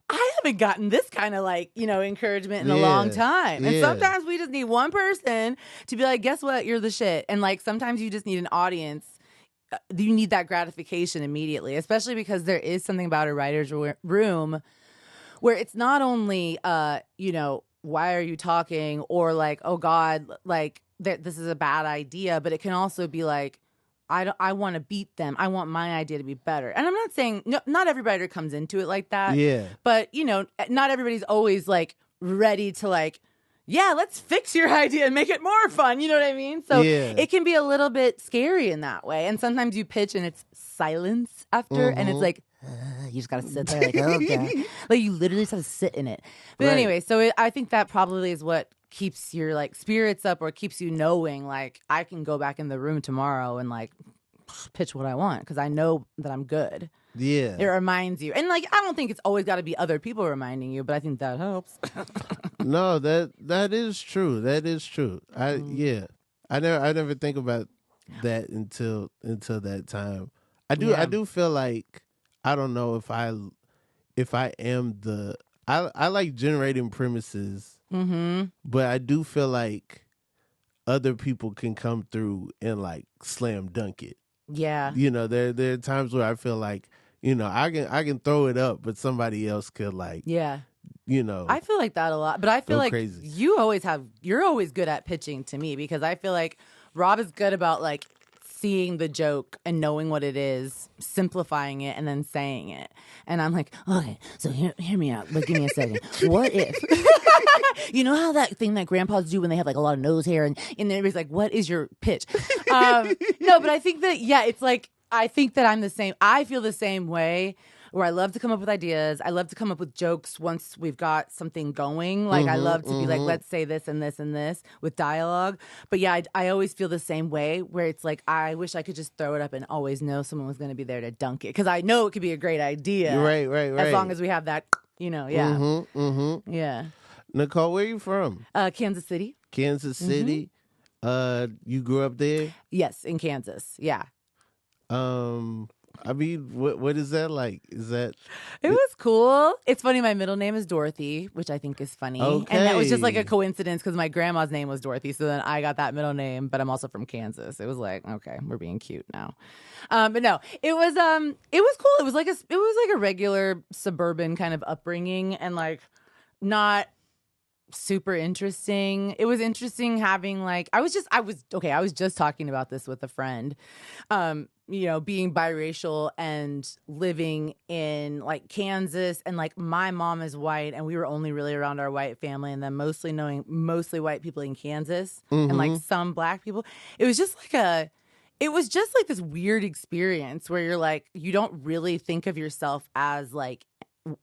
I haven't gotten this kind of like, encouragement in a long time. And sometimes we just need one person to be like, guess what? You're the shit. And like, sometimes you just need an audience. You need that gratification immediately, especially because there is something about a writer's room where it's not only, why are you talking? Or like, oh God, like this is a bad idea. But it can also be like, I want to beat them. I want my idea to be better. And I'm not saying, not every writer comes into it like that. Yeah. But, not everybody's always like ready to like, let's fix your idea and make it more fun. You know what I mean? So it can be a little bit scary in that way. And sometimes you pitch and it's silence after and it's like, you just gotta sit there like, okay. Like you literally just have to sit in it. But anyway, so I think that probably is what keeps your like spirits up or keeps you knowing like I can go back in the room tomorrow and like pitch what I want because I know that I'm good. Yeah. It reminds you. And like I don't think it's always got to be other people reminding you, but I think that helps.
No, that is true. That is true. I never think about that until that time. I do feel like I don't know if I am I like generating premises, but I do feel like other people can come through and like slam dunk it.
Yeah.
You know, there are times where I feel like, you know, I can throw it up, but somebody else could like,
Yeah.
you know.
I feel like that a lot, but I feel
Go
like
crazy.
you're always good at pitching to me, because I feel like Rob is good about like seeing the joke and knowing what it is, simplifying it, and then saying it. And I'm like, okay, so hear me out, but give me a second. What if, you know how that thing that grandpas do when they have like a lot of nose hair and everybody's like, what is your pitch? No, but I think that, yeah, it's like, I think that I'm the same. I feel the same way, where I love to come up with ideas. I love to come up with jokes once we've got something going. Like, I love to be like, let's say this and this and this with dialogue. But yeah, I always feel the same way, where it's like, I wish I could just throw it up and always know someone was going to be there to dunk it. Because I know it could be a great idea.
Right.
As long as we have that, you know, yeah. Yeah.
Niccole, where you from?
Kansas City.
Kansas City. You grew up there?
Yes, in Kansas. Yeah.
I mean, what is that like? Is that
It was cool. It's funny. My middle name is Dorothy, which I think is funny.
Okay.
And that was just like a coincidence, because my grandma's name was Dorothy. So then I got that middle name, but I'm also from Kansas. It was like, okay, we're being cute now. But no, it was cool. It was like a regular suburban kind of upbringing, and like not super interesting. It was interesting having like, I was just talking about this with a friend. You know, being biracial and living in like Kansas, and like my mom is white, and we were only really around our white family, and then mostly white people in Kansas and like some black people. It was just like this weird experience where you're like, you don't really think of yourself as like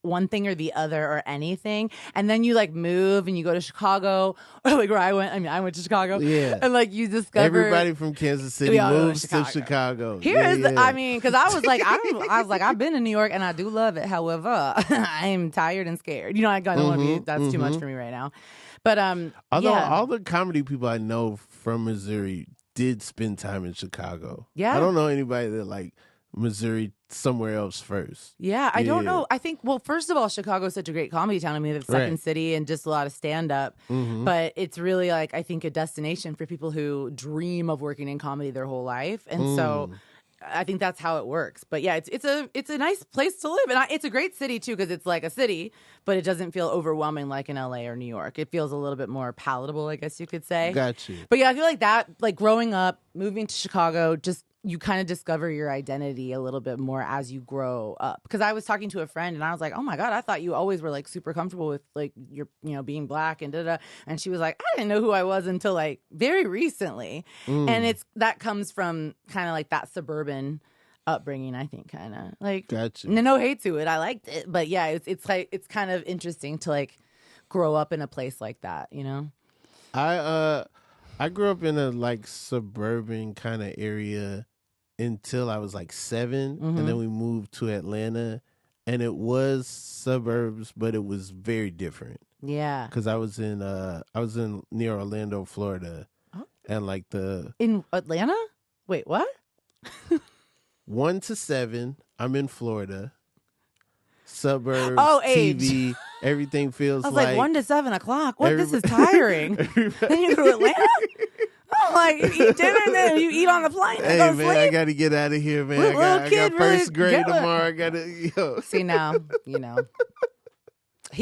one thing or the other or anything, and then you like move and you go to Chicago, or like where I went to Chicago, and like you discover
everybody from Kansas City moves to Chicago.
Because I was like, I've been in New York and I do love it. However, I'm tired and scared. You know, I don't want to be. That's too much for me right now. But
although all the comedy people I know from Missouri did spend time in Chicago.
Yeah,
I don't know anybody that like Missouri somewhere else first.
Yeah, I don't know. I think, well, first of all, Chicago is such a great comedy town. I mean, it's Second City and just a lot of stand-up. But it's really, like, I think a destination for people who dream of working in comedy their whole life. And so I think that's how it works. But yeah, it's a nice place to live. And it's a great city, too, because it's like a city, but it doesn't feel overwhelming like in LA or New York. It feels a little bit more palatable, I guess you could say.
Got you.
But yeah, I feel like that, like growing up, moving to Chicago, just you kind of discover your identity a little bit more as you grow up. Because I was talking to a friend and I was like, oh my God, I thought you always were like super comfortable with like your, you know, being black and da-da. And she was like, I didn't know who I was until like very recently. And that comes from kind of like that suburban upbringing, I think, kind of like,
gotcha.
No hate to it. I liked it. But yeah, it's like, it's kind of interesting to like grow up in a place like that, you know?
I grew up in a like suburban kind of area until I was like 7, and then we moved to Atlanta, and it was suburbs, but it was very different.
Yeah,
because I was in near Orlando, Florida, and like
in Atlanta. Wait, what?
1 to 7, I'm in Florida. Suburbs,
age.
TV, everything feels
I was
like
1 to 7 o'clock. What? This is tiring. Then you go to Atlanta. Oh, like you eat dinner and then you eat on the plane. And
hey
go
man,
sleep.
I got to get out of here, man. I got first grade tomorrow. I got to
See now, you know.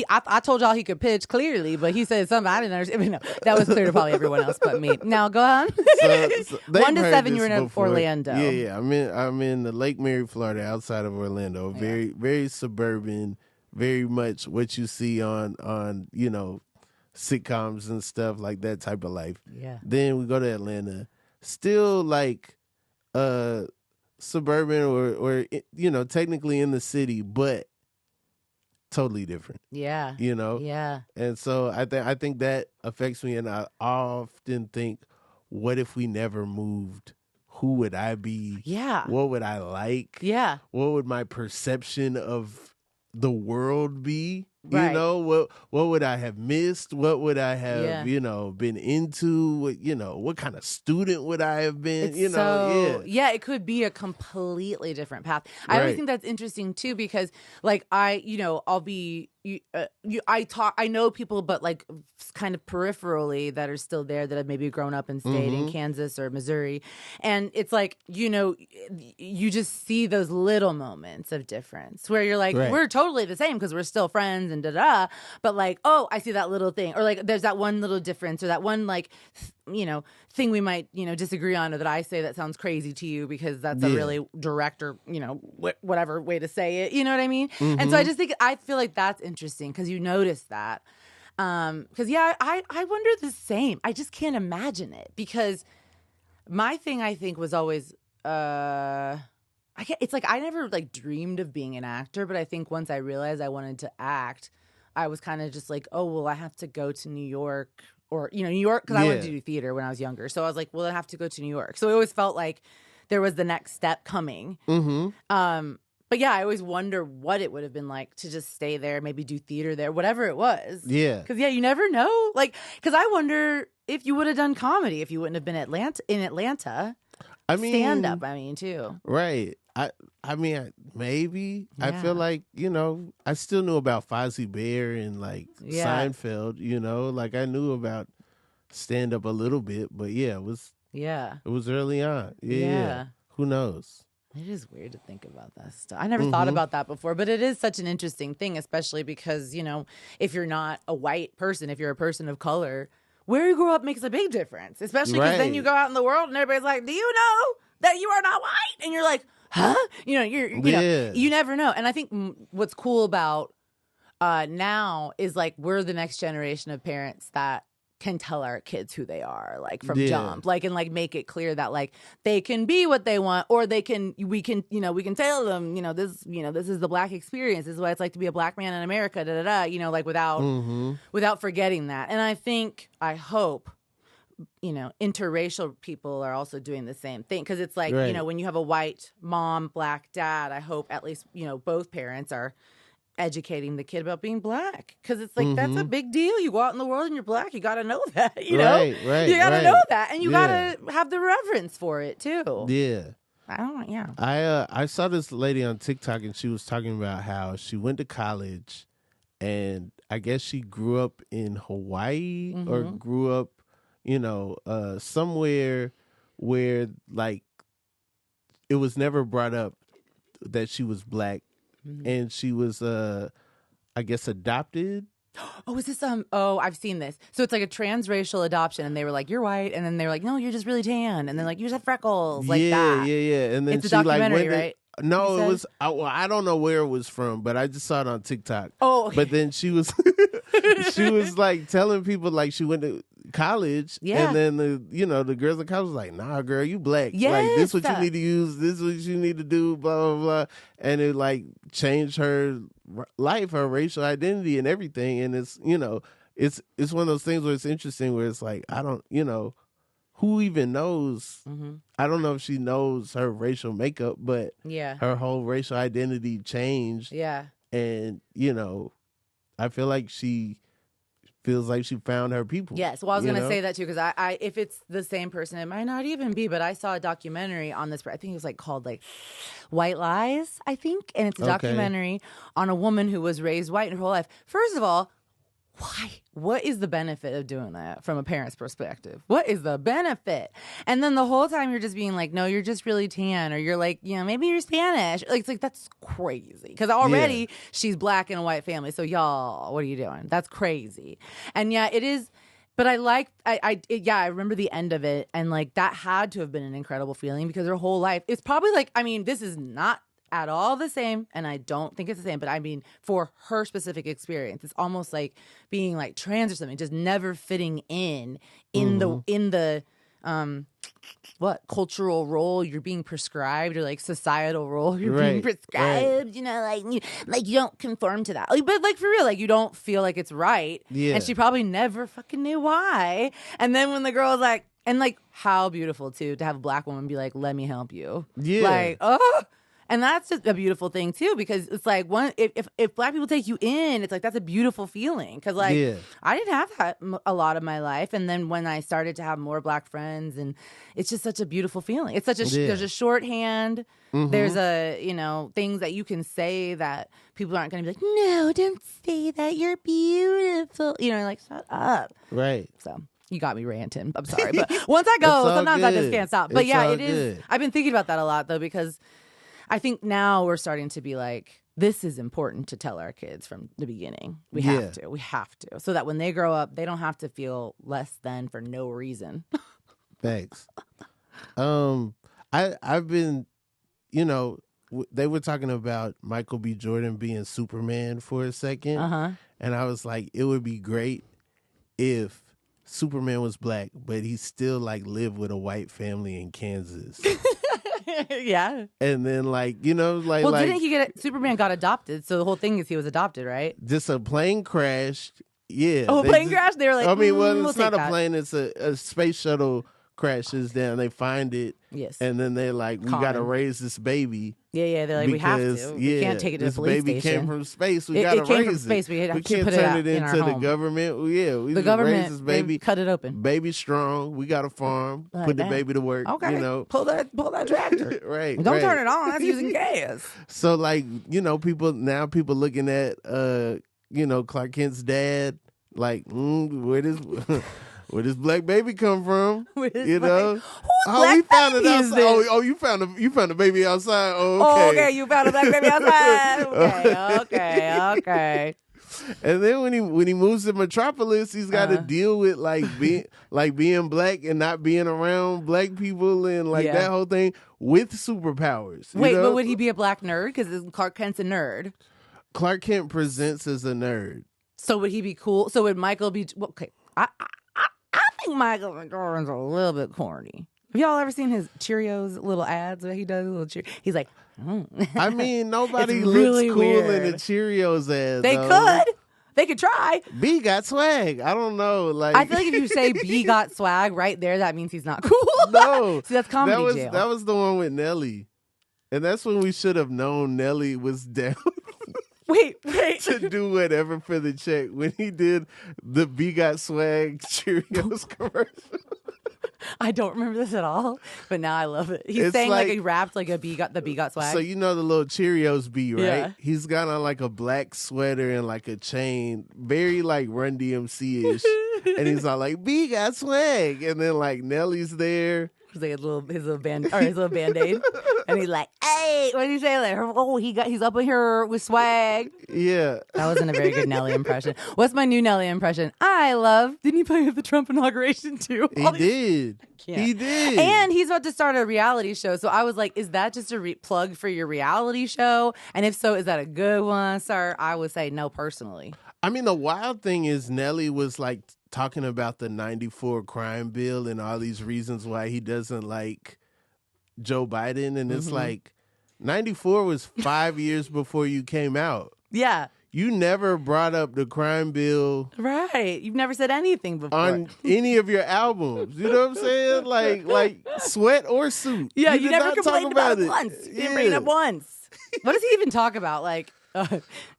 I told y'all he could pitch clearly, but he said something I didn't understand. I mean, no, that was clear to probably everyone else but me. Now go on.
So
1 to 7, you were in Orlando.
Yeah. I'm in the Lake Mary, Florida, outside of Orlando. Very, very suburban. Very much what you see on you know, sitcoms and stuff, like that type of life.
Yeah.
Then we go to Atlanta, still like suburban or you know, technically in the city, but totally different.
Yeah.
You know?
Yeah.
And so I think that affects me, and I often think, what if we never moved? Who would I be?
Yeah.
What would I like?
Yeah.
What would my perception of the world be? You
Right.
know, what would I have missed? What would I have,
Yeah.
you know, been into? What kind of student would I have been?
It's so,
yeah.
it could be a completely different path. I always
Right.
think that's interesting too, because like I'll be, I know people, but like kind of peripherally that are still there that have maybe grown up and stayed in Kansas or Missouri. And it's like, you just see those little moments of difference where you're like,
Right.
we're totally the same because we're still friends and da-da. But like, oh, I see that little thing. Or like, there's that one little difference or that one like, thing we might, disagree on, or that I say that sounds crazy to you because that's a really direct or, whatever way to say it. You know what I mean? And so I feel like that's interesting because you notice that. Because I wonder the same. I just can't imagine it because my thing I think was always, it's like I never like dreamed of being an actor, but I think once I realized I wanted to act, I was kind of just like, oh, well, I have to go to New York. Or, New York, because I wanted to do theater when I was younger. So I was like, well, I have to go to New York. So it always felt like there was the next step coming. But yeah, I always wonder what it would have been like to just stay there, maybe do theater there, whatever it was.
Yeah.
Because, you never know. Like, because I wonder if you would have done comedy if you wouldn't have been in Atlanta.
I mean,
stand-up, too.
Right. I mean, maybe.
Yeah.
I feel like, I still knew about Fozzie Bear and like Seinfeld, like I knew about stand up a little bit, but it was early on. Yeah. Who knows?
It is weird to think about that stuff. I never thought about that before, but it is such an interesting thing, especially because, if you're not a white person, if you're a person of color, where you grow up makes a big difference, especially because then you go out in the world and everybody's like, do you know that you are not white? And you're like, huh? You never know. And I think what's cool about now is like we're the next generation of parents that can tell our kids who they are, like from jump, like, and like make it clear that like they can be what they want, or we can tell them, this is the Black experience. This is what it's like to be a Black man in America, like without forgetting that. And I hope, interracial people are also doing the same thing. Cause it's like, when you have a white mom, Black dad, I hope at least, both parents are educating the kid about being Black. Cause it's like, that's a big deal. You go out in the world and you're Black. You got to know that,
Right,
you got to know that. And you got to have the reverence for it too.
Yeah.
I
saw this lady on TikTok and she was talking about how she went to college and I guess she grew up in Hawaii or grew up somewhere where like it was never brought up that she was Black, and she was I guess adopted.
Oh, is this I've seen this. So it's like a transracial adoption, and they were like, "You're white," and then they were like, "No, you're just really tan," and they're like, "You just have freckles," like that.
Yeah. And then
it's a
she
documentary,
like
right?
No, it was. I don't know where it was from, but I just saw it on TikTok.
Oh, okay.
But then she was like telling people like she went to college, and then the girls in college was like, "Nah, girl, you Black. Like this what you need to use. This is what you need to do." Blah blah blah, and it like changed her life, her racial identity, and everything. And it's it's one of those things where it's interesting where it's like I don't who even knows? I don't know if she knows her racial makeup, but her whole racial identity changed.
Yeah.
And, I feel like she feels like she found her people.
Yes. Well, I was going to say that too, because I if it's the same person, it might not even be, but I saw a documentary on this. I think it was like called like White Lies, I think. And it's a documentary on a woman who was raised white her whole life. First of all, why? What is the benefit of doing that from a parent's perspective? What is the benefit? And then the whole time you're just being like, no, you're just really tan, or you're like, maybe you're Spanish. Like, it's like, that's crazy. Because already she's Black in a white family. So y'all, what are you doing? That's crazy. And it is. But I remember the end of it. And like, that had to have been an incredible feeling because her whole life, it's probably like, this is not at all the same, and I don't think it's the same, but for her specific experience, it's almost like being like trans or something, just never fitting in the cultural role you're being prescribed, or like societal role you're being prescribed, like you don't conform to that, but like for real, like you don't feel like it's right. And she probably never fucking knew why. And then when the girl was like, and like how beautiful too to have a Black woman be like, let me help you. Like, And that's just a beautiful thing too, because it's like if Black people take you in, it's like that's a beautiful feeling. Because like I didn't have that a lot of my life, and then when I started to have more Black friends, and it's just such a beautiful feeling. It's such a there's a shorthand. There's a things that you can say that people aren't going to be like, no, don't say that. You're beautiful. Like shut up.
Right.
So. You got me ranting. I'm sorry. But once I go, sometimes I just can't stop. But it is. Good. I've been thinking about that a lot, though, because I think now we're starting to be like, this is important to tell our kids from the beginning. We have to. We have to. So that when they grow up, they don't have to feel less than for no reason.
Thanks. I've been, they were talking about Michael B. Jordan being Superman for a second. And I was like, it would be great if Superman was Black, but he still like lived with a white family in Kansas.
Yeah.
And then
didn't he Superman got adopted? So the whole thing is he was adopted, right?
Just a plane crashed. Yeah.
Oh, plane crash? They were like,
it's not a plane. It's a space shuttle crashes down. They find it.
Yes.
And then they're like, we got to raise this baby.
Yeah. They're like, we have to. We can't take it to the police station.
This baby came from space. We got to raise it. It came from space.
We
can't turn it into the government. Yeah. We
the government,
raise this baby.
Cut it open.
Baby strong. We got a farm. Put the baby to work.
Okay. Pull that tractor.
Right.
Don't turn it on. That's using gas.
So people looking at Clark Kent's dad like, where does Black baby come from?
Who's
we
found
it outside. Oh, you found the baby outside. Oh, okay.
You found a Black baby outside. Okay.
And then when he moves to Metropolis, he's got to deal with being Black and not being around Black people and that whole thing with superpowers.
Wait, but would he be a Black nerd? Because Clark Kent's a nerd.
Clark Kent presents as a nerd.
So would he be cool? So would Michael be okay? I think Michael Jordan's a little bit corny. Have y'all ever seen his Cheerios little ads that he does? He's like,
I mean, nobody
really
looks cool
weird.
in a Cheerios ad.
They could try.
B got swag. I don't know.
I feel like if you say B got swag right there, that means he's not cool.
No.
See, that's comedy jail.
That was the one with Nelly. And that's when we should have known Nelly was down.
Wait.
To do whatever for the check when he did the B got swag Cheerios commercial.
I don't remember this at all, but now I love it. He's saying like he rapped like the B got swag.
So the little Cheerios B, right?
Yeah.
He's got on like a black sweater and like a chain, very like Run DMC-ish. And he's all like, B got swag. And then like Nelly's there.
He's like his little Band-Aid. And he's like, hey, what did he say? Like, he's up in here with swag.
Yeah.
That wasn't a very good Nelly impression. What's my new Nelly impression? Didn't he play at the Trump inauguration too?
He did. He did.
And he's about to start a reality show. So I was like, is that just a plug for your reality show? And if so, is that a good one, sir? I would say no personally.
I mean, the wild thing is Nelly was like talking about the 94 crime bill and all these reasons why he doesn't like Joe Biden. And it's like 94 was 5 years before you came out.
Yeah.
You never brought up the crime bill.
Right. You've never said anything before.
On any of your albums. You know what I'm saying? Like Sweat or Suit.
Yeah, you never complained about it once. You didn't bring it up once. What does he even talk about? Like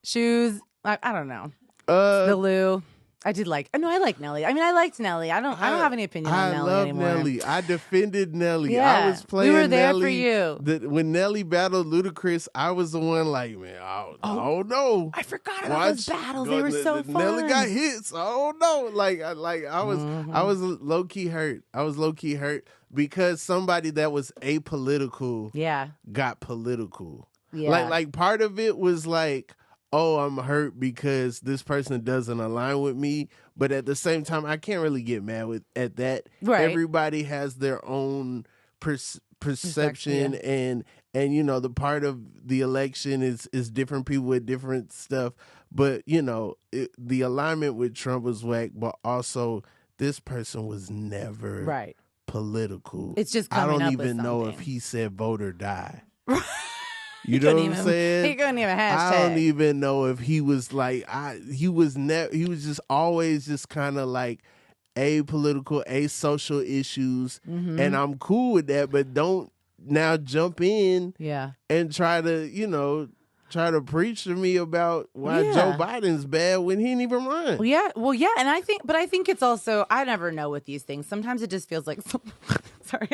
shoes? I don't know. The Lou. I like Nelly. I mean, I liked Nelly. I don't have any opinion on Nelly anymore.
I love Nelly. I defended Nelly.
Yeah.
I was playing
We were there
Nelly.
for you.
When Nelly battled Ludacris, I was the one like, man, I don't know.
I forgot about those battles. They were so fun.
Nelly got hits. I don't know. I was low key hurt. I was low key hurt because somebody that was apolitical got political.
Yeah.
Like part of it was like, oh, I'm hurt because this person doesn't align with me. But at the same time, I can't really get mad at that.
Right.
Everybody has their own perception and the part of the election is different people with different stuff. But, the alignment with Trump was whack, but also this person was never political.
It's just coming
I don't
up
even
with
know
something.
if he said vote or die. You know what I'm saying?
He couldn't even hashtag.
I don't even know if he was like he was just always just kind of like apolitical, asocial issues, and I'm cool with that. But don't now jump in
Yeah.
and try to preach to me about why
Yeah.
Joe Biden's bad when he didn't even run.
Well, yeah, and I think it's also, I never know with these things. Sometimes it just feels like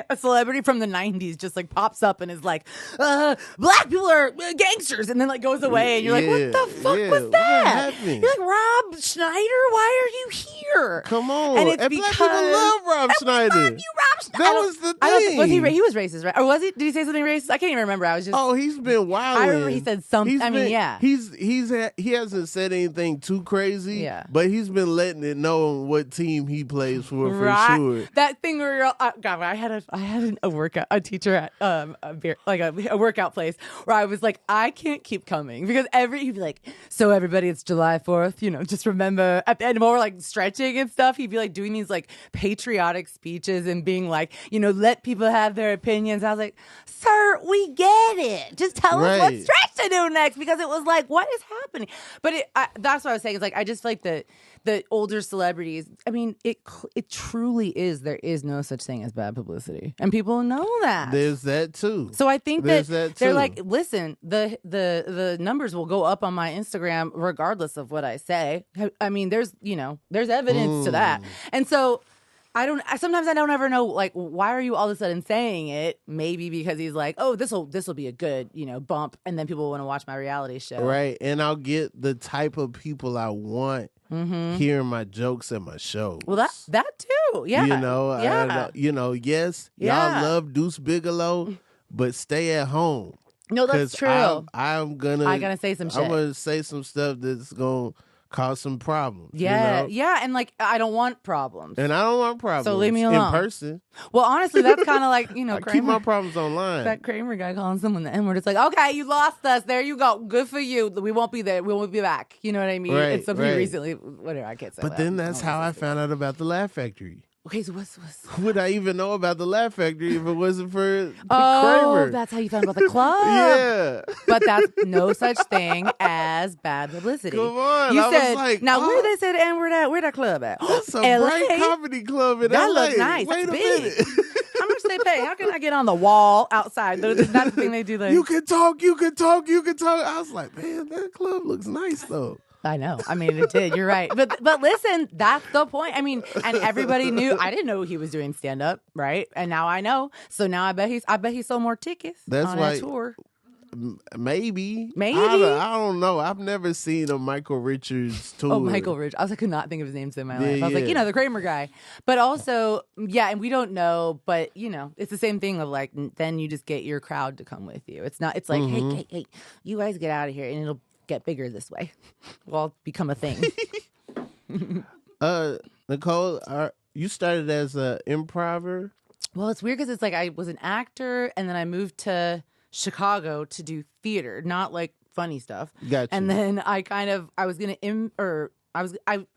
a celebrity from the 90s just like pops up and is like, black people are gangsters, and then like goes away, and you're like, what the fuck was
What
that?
happened?
You're like, Rob Schneider, why are you here?
Come on.
And it's
black
because
people love Rob Schneider.
Fuck you, Rob Schneider.
That was the thing.
I don't think, was he was racist, right? Or was he? Did he say something racist? I can't even remember. I was just.
Oh, he's been wild.
I remember he said something. Yeah.
He hasn't said anything too crazy.
Yeah.
But he's been letting it know what team he plays for sure.
That thing where you're, God, I had a teacher at a workout place where I was like, I can't keep coming because he'd be like, so everybody, it's July 4th, just remember at the end while we're like stretching and stuff, he'd be like doing these like patriotic speeches and being like, let people have their opinions. I was like, sir, we get it. Just tell us what stretch to do next, because it was like, what is happening? But that's what I was saying. It's like, I just feel like the older celebrities, I mean, it truly is, there is no such thing as bad publicity. And people know that.
There's that too.
So I think that they're like, listen, the numbers will go up on my Instagram regardless of what I say. I mean, there's evidence to that. And so sometimes I don't ever know, like, why are you all of a sudden saying it? Maybe because he's like, oh, this will be a good, bump, and then people want to watch my reality show.
Right. And I'll get the type of people I want hearing my jokes at my shows.
Well, that too. Yeah.
Yes, y'all love Deuce Bigelow, but stay at home.
No, that's true.
I gotta
say some shit.
I'm gonna say some stuff that's gonna cause some problems.
Yeah, yeah, and like I don't want problems.
And I don't want problems.
So leave me alone.
In person.
Well, honestly, that's kind of like,
I
Kramer,
keep my problems online.
That Kramer guy calling someone the N-word. It's like, okay, you lost us. There you go. Good for you. We won't be there. We won't be back. You know what I mean?
Right,
it's something recently. Whatever, I can't say.
But then that's how I found out about the Laugh Factory.
Okay, so what's
would I even know about the Laugh Factory if it wasn't for
Kramer?
Kramer?
That's how you found about the club.
Yeah.
But that's no such thing as bad publicity.
Come on.
You
I
said,
was like,
now where they say the N-word at? Where that club at?
It's a
LA?
bright comedy club in
That
LA.
looks nice.
Wait
That's
a
big.
minute.
How much they pay? How can I get on the wall outside? That's the thing they do. Like,
You can talk. I was like, man, that club looks nice though.
I know. I mean, it did. You're right. But listen, that's the point. I mean, and everybody knew. I didn't know he was doing stand up, right? And now I know. So now I bet he sold more tickets on that tour.
Maybe.
I
don't know. I've never seen a Michael Richards tour.
Oh, Michael Richards. I could not think of his name in my life. I was like,
yeah.
the Kramer guy. But also, yeah, and we don't know, but it's the same thing of like, then you just get your crowd to come with you. It's not, it's like, hey, you guys get out of here, and it'll get bigger this way. We'll become a thing.
Niccole, you started as an improver?
Well, it's weird because it's like I was an actor, and then I moved to Chicago to do theater, not like funny stuff.
Gotcha.
And then I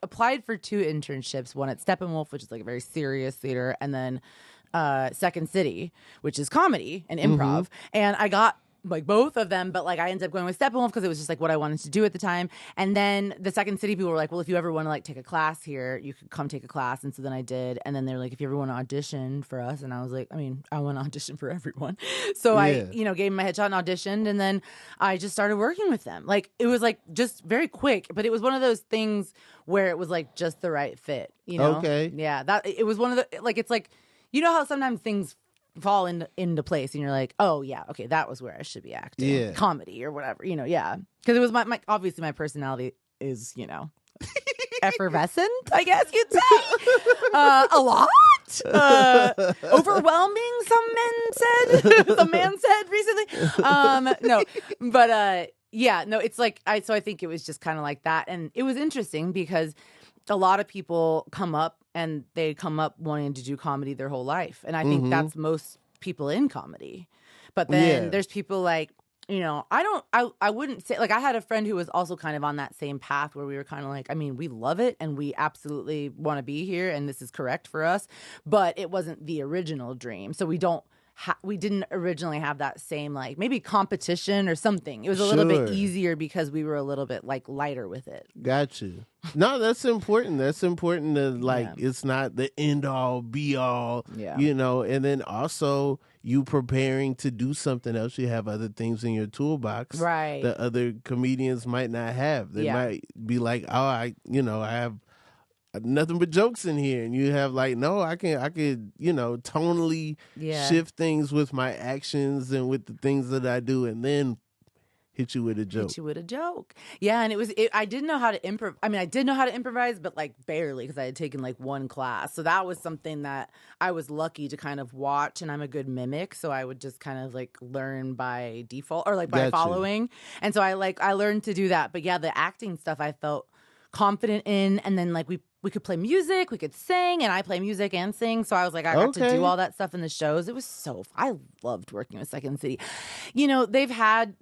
applied for 2 internships, one at Steppenwolf, which is like a very serious theater, and then Second City, which is comedy and improv. And I got like both of them, but like I ended up going with Steppenwolf because it was just like what I wanted to do at the time. And then the Second City people were like, well, if you ever want to like take a class here, you could come take a class. And so then I did. And then they're like, if you ever want to audition for us, and I was like, I mean, I want to audition for everyone. So I gave them my headshot and auditioned, and then I just started working with them. Like it was like just very quick, but it was one of those things where it was like just the right fit,
Okay.
Yeah, that it was one of the, like, it's like, how sometimes things fall into place, and you're like, oh yeah, okay, that was where I should be acting, comedy or whatever, yeah, because it was my obviously my personality is effervescent, I guess you'd say, a lot, overwhelming. Some man said recently, no, but it's like I think it was just kind of like that, and it was interesting because a lot of people come up and they come up wanting to do comedy their whole life. And I think that's most people in comedy. But then there's people like, I wouldn't say, like, I had a friend who was also kind of on that same path where we were kind of like, I mean, we love it and we absolutely want to be here and this is correct for us, but it wasn't the original dream. So we don't we didn't originally have that same like maybe competition or something. It was a little bit easier because we were a little bit like lighter with it.
Got you. No, that's important. That's important to like, it's not the end all be all, you know, and then also you preparing to do something else. You have other things in your toolbox that other comedians might not have. They might be like, oh, I have nothing but jokes in here, and you have like, no, I could, you know, tonally shift things with my actions and with the things that I do, and then hit you with a joke.
Yeah, and I didn't know how to improv. I mean, I did know how to improvise, but like barely, because I had taken like one class. So that was something that I was lucky to kind of watch, and I'm a good mimic, so I would just kind of like learn by default or like by following. And so I learned to do that. But yeah, the acting stuff I felt confident in, and then like we could play music, we could sing, and I play music and sing. So I was like, I got to do all that stuff in the shows. It was I loved working with Second City. You know, they've had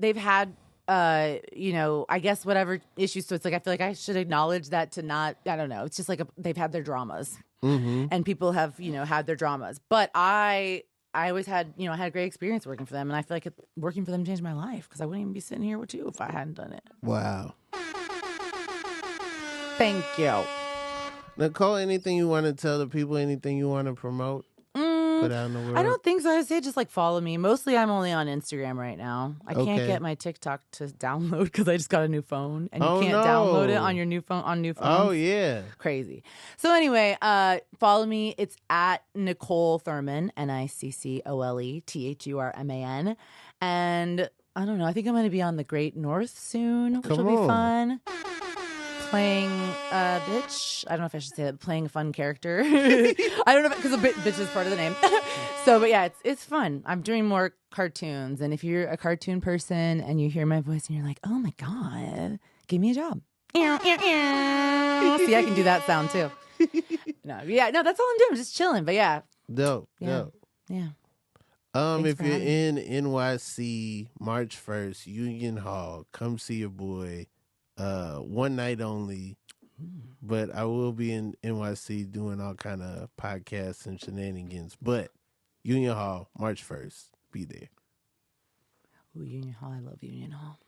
you know, I guess whatever issues. So it's like, I feel like I should acknowledge that to not, I don't know. It's just like they've had their dramas and people have, you know, had their dramas. But I always had, you know, I had a great experience working for them. And I feel like working for them changed my life, because I wouldn't even be sitting here with you if I hadn't done it.
Wow.
Thank you.
Niccole, anything you want to tell the people, anything you want to promote? Put out in the world?
I don't think so. I would say just like follow me. Mostly I'm only on Instagram right now. I can't get my TikTok to download because I just got a new phone, and you can't download it on your new phone on new phones.
Oh yeah.
Crazy. So anyway, follow me. It's at Niccole Thurman, NICCOLE THURMAN. And I don't know, I think I'm gonna be on the Great North soon, which will be fun. Playing a bitch. I don't know if I should say that. Playing a fun character. I don't know, because bitch is part of the name. So, but yeah, it's fun. I'm doing more cartoons. And if you're a cartoon person and you hear my voice and you're like, oh my God, give me a job. See, I can do that sound too. No, that's all I'm doing. I'm just chilling. But yeah.
Dope.
Yeah.
If you're in NYC, March 1st, Union Hall, come see your boy. One night only, but I will be in NYC doing all kind of podcasts and shenanigans. But Union Hall, March 1st, be there.
Ooh, Union Hall. I love Union Hall.